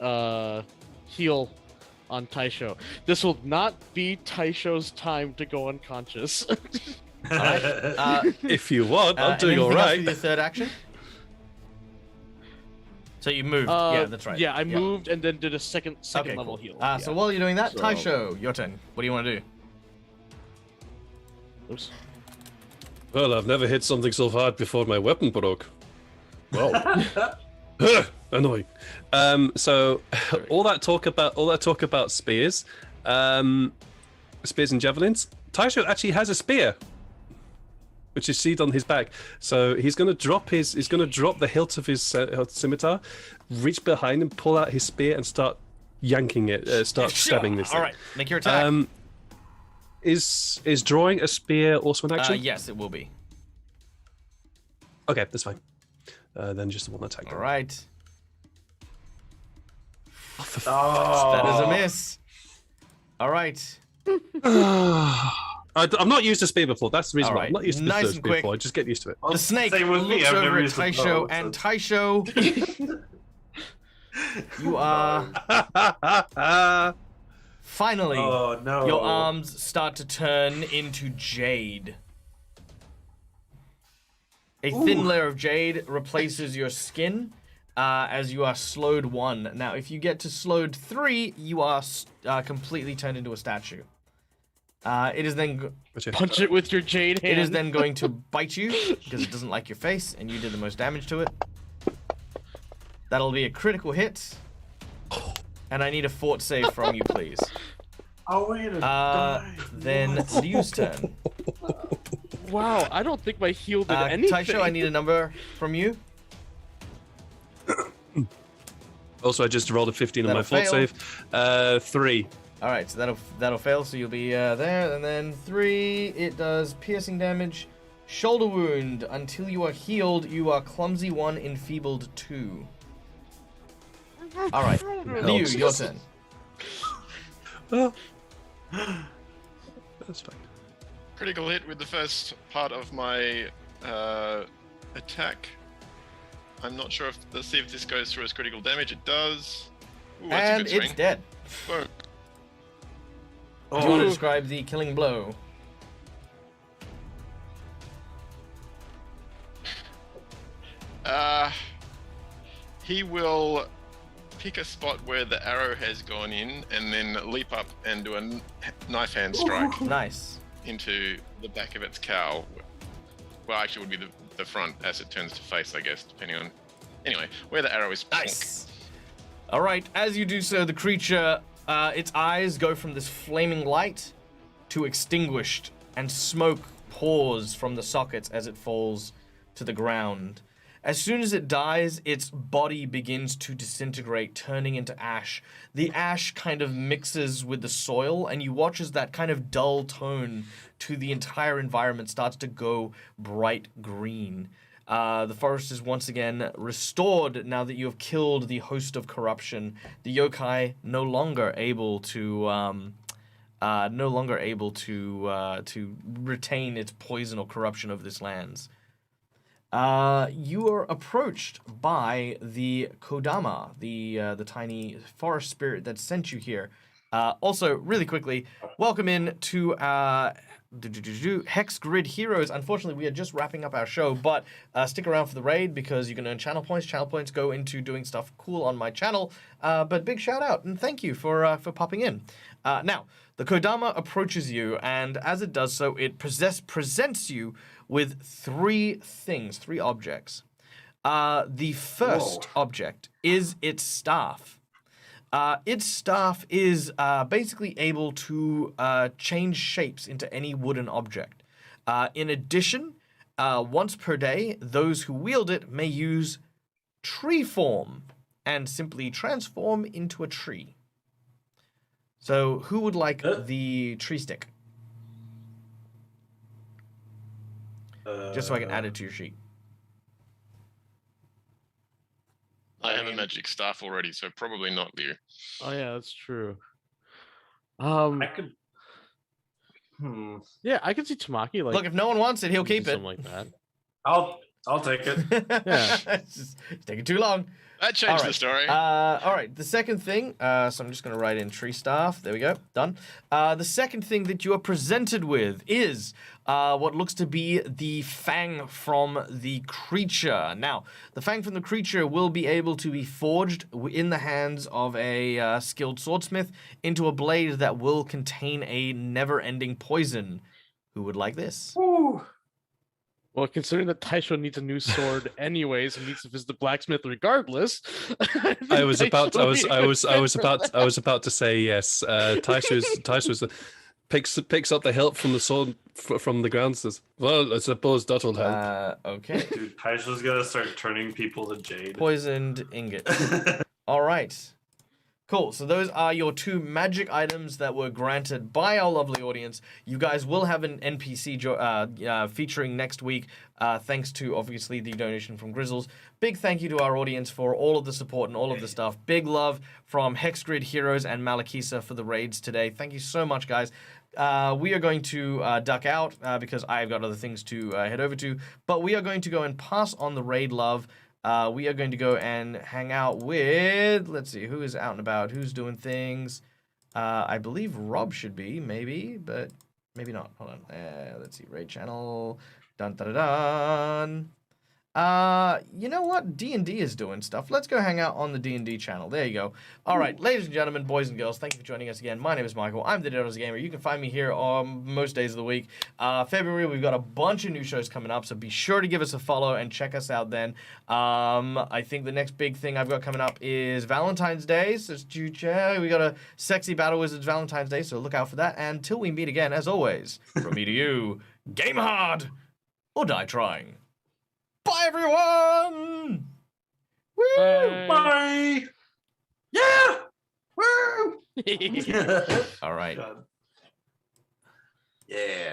heal on Taisho. This will not be Taisho's time to go unconscious. If you want, I'm doing anything all else right. with your third action? So you moved. Yeah, that's right. Yeah, I moved and then did a second Okay, level cool. heal. So while you're doing that, So- Taisho, your turn. What do you want to do? Oops. Well, I've never hit something so hard before my weapon broke. Well, annoying. So all that talk about spears, spears and javelins. Taisho actually has a spear, which is sheathed on his back. So he's going to drop the hilt of his scimitar, reach behind him, pull out his spear, and start yanking it. Start stabbing this. All right, make your attack. Is drawing a spear also an action? Yes, it will be. Okay, that's fine. Then just the one attack. All right. Oh, That is a miss. All right. I'm not used to spear before. That's the reason why Alright, I'm not used to nice this and spear quick. before. I just get used to it. Well, The snake same with me, looks I've over never at used the Taisho, bow, and so- Taisho, you are finally. Oh no! Your arms start to turn into jade. A thin layer of jade replaces your skin as you are slowed 1. Now, if you get to slowed 3, you are completely turned into a statue. It is then Punch it with your jade hand. it is then going to bite you because it doesn't like your face, and you did the most damage to it. That'll be a critical hit, and I need a fort save from you, please. Oh, we're gonna die. Then What? Liu's turn. Wow, I don't think my heal did anything. Taisho, I need a number from you. Also, I just rolled a 15 on my That'll fort fail. save. 3. All right, so that'll fail. So you'll be there, and then 3. It does piercing damage, shoulder wound. Until you are healed, you are clumsy 1, enfeebled 2. All right, Liu, your turn. Well, that's fine. Critical hit with the first part of my attack. I'm not sure if. Let's see if this goes through as critical damage. It does. Ooh, that's And a good it's swing. dead. Boom. Do you want to describe the killing blow? He will pick a spot where the arrow has gone in and then leap up and do a knife hand strike Nice. into the back of its cowl. Well, actually, it would be the front as it turns to face, I guess, depending on. Anyway, where the arrow is. Nice. All right, as you do so, the creature, its eyes go from this flaming light to extinguished, and smoke pours from the sockets as it falls to the ground. As soon as it dies, its body begins to disintegrate, turning into ash. The ash kind of mixes with the soil, and you watch as that kind of dull tone to the entire environment starts to go bright green. The forest is once again restored now that you have killed the host of corruption. The yokai no longer able to retain its poison or corruption of this lands. You are approached by the Kodama, the tiny forest spirit that sent you here. Also, really quickly, welcome in to Hex Grid Heroes. Unfortunately, we are just wrapping up our show, but stick around for the raid because you can earn channel points. Channel points go into doing stuff cool on my channel. But big shout out and thank you for popping in. Now, the Kodama approaches you, and as it does so, it presents you with 3 objects. The first object is its staff. Its staff is basically able to change shapes into any wooden object. In addition, once per day, those who wield it may use tree form and simply transform into a tree. So, who would like the tree stick? Just so I can add it to your sheet. I have a magic staff already, so probably not Liu. Oh yeah, that's true. I could. Yeah, I can see Tamaki like. Look, if no one wants it, he'll keep it. something like that. I'll take it. Yeah. It's taking too long. That changed the story. All right, the second thing, so I'm just going to write in tree staff. There we go, done. The second thing that you are presented with is what looks to be the fang from the creature. Now, the fang from the creature will be able to be forged in the hands of a skilled swordsmith into a blade that will contain a never-ending poison. Who would like this? Ooh. Well, considering that Taisho needs a new sword anyways and needs to visit the blacksmith regardless. I was about to say yes. Taisho's picks up the hilt from the sword from the ground. Says, "Well, I suppose that'll help." Okay. Dude, Taisha's gonna start turning people to jade. Poisoned ingot. All right. Cool. So those are your 2 magic items that were granted by our lovely audience. You guys will have an NPC featuring next week, thanks to obviously the donation from Grizzles. Big thank you to our audience for all of the support and all of the stuff. Big love from Hexgrid Heroes and Malakisa for the raids today. Thank you so much, guys. We are going to duck out because I've got other things to head over to, but we are going to go and pass on the raid love. We are going to go and hang out with, let's see, who is out and about, who's doing things. I believe Rob should be, maybe, but maybe not. Hold on. Let's see, raid channel. Dun dun dun. You know what? D&D is doing stuff. Let's go hang out on the D&D channel. There you go. All right, ladies and gentlemen, boys and girls, thank you for joining us again. My name is Michael. I'm the Dodos Gamer. You can find me here on most days of the week. February, we've got a bunch of new shows coming up, so be sure to give us a follow and check us out then. I think the next big thing I've got coming up is Valentine's Day. So we got a Sexy Battle Wizards Valentine's Day, so look out for that. And until we meet again, as always, from me to you, game hard or die trying. Bye, everyone! Woo! Bye. Yeah. Woo. All right. Yeah.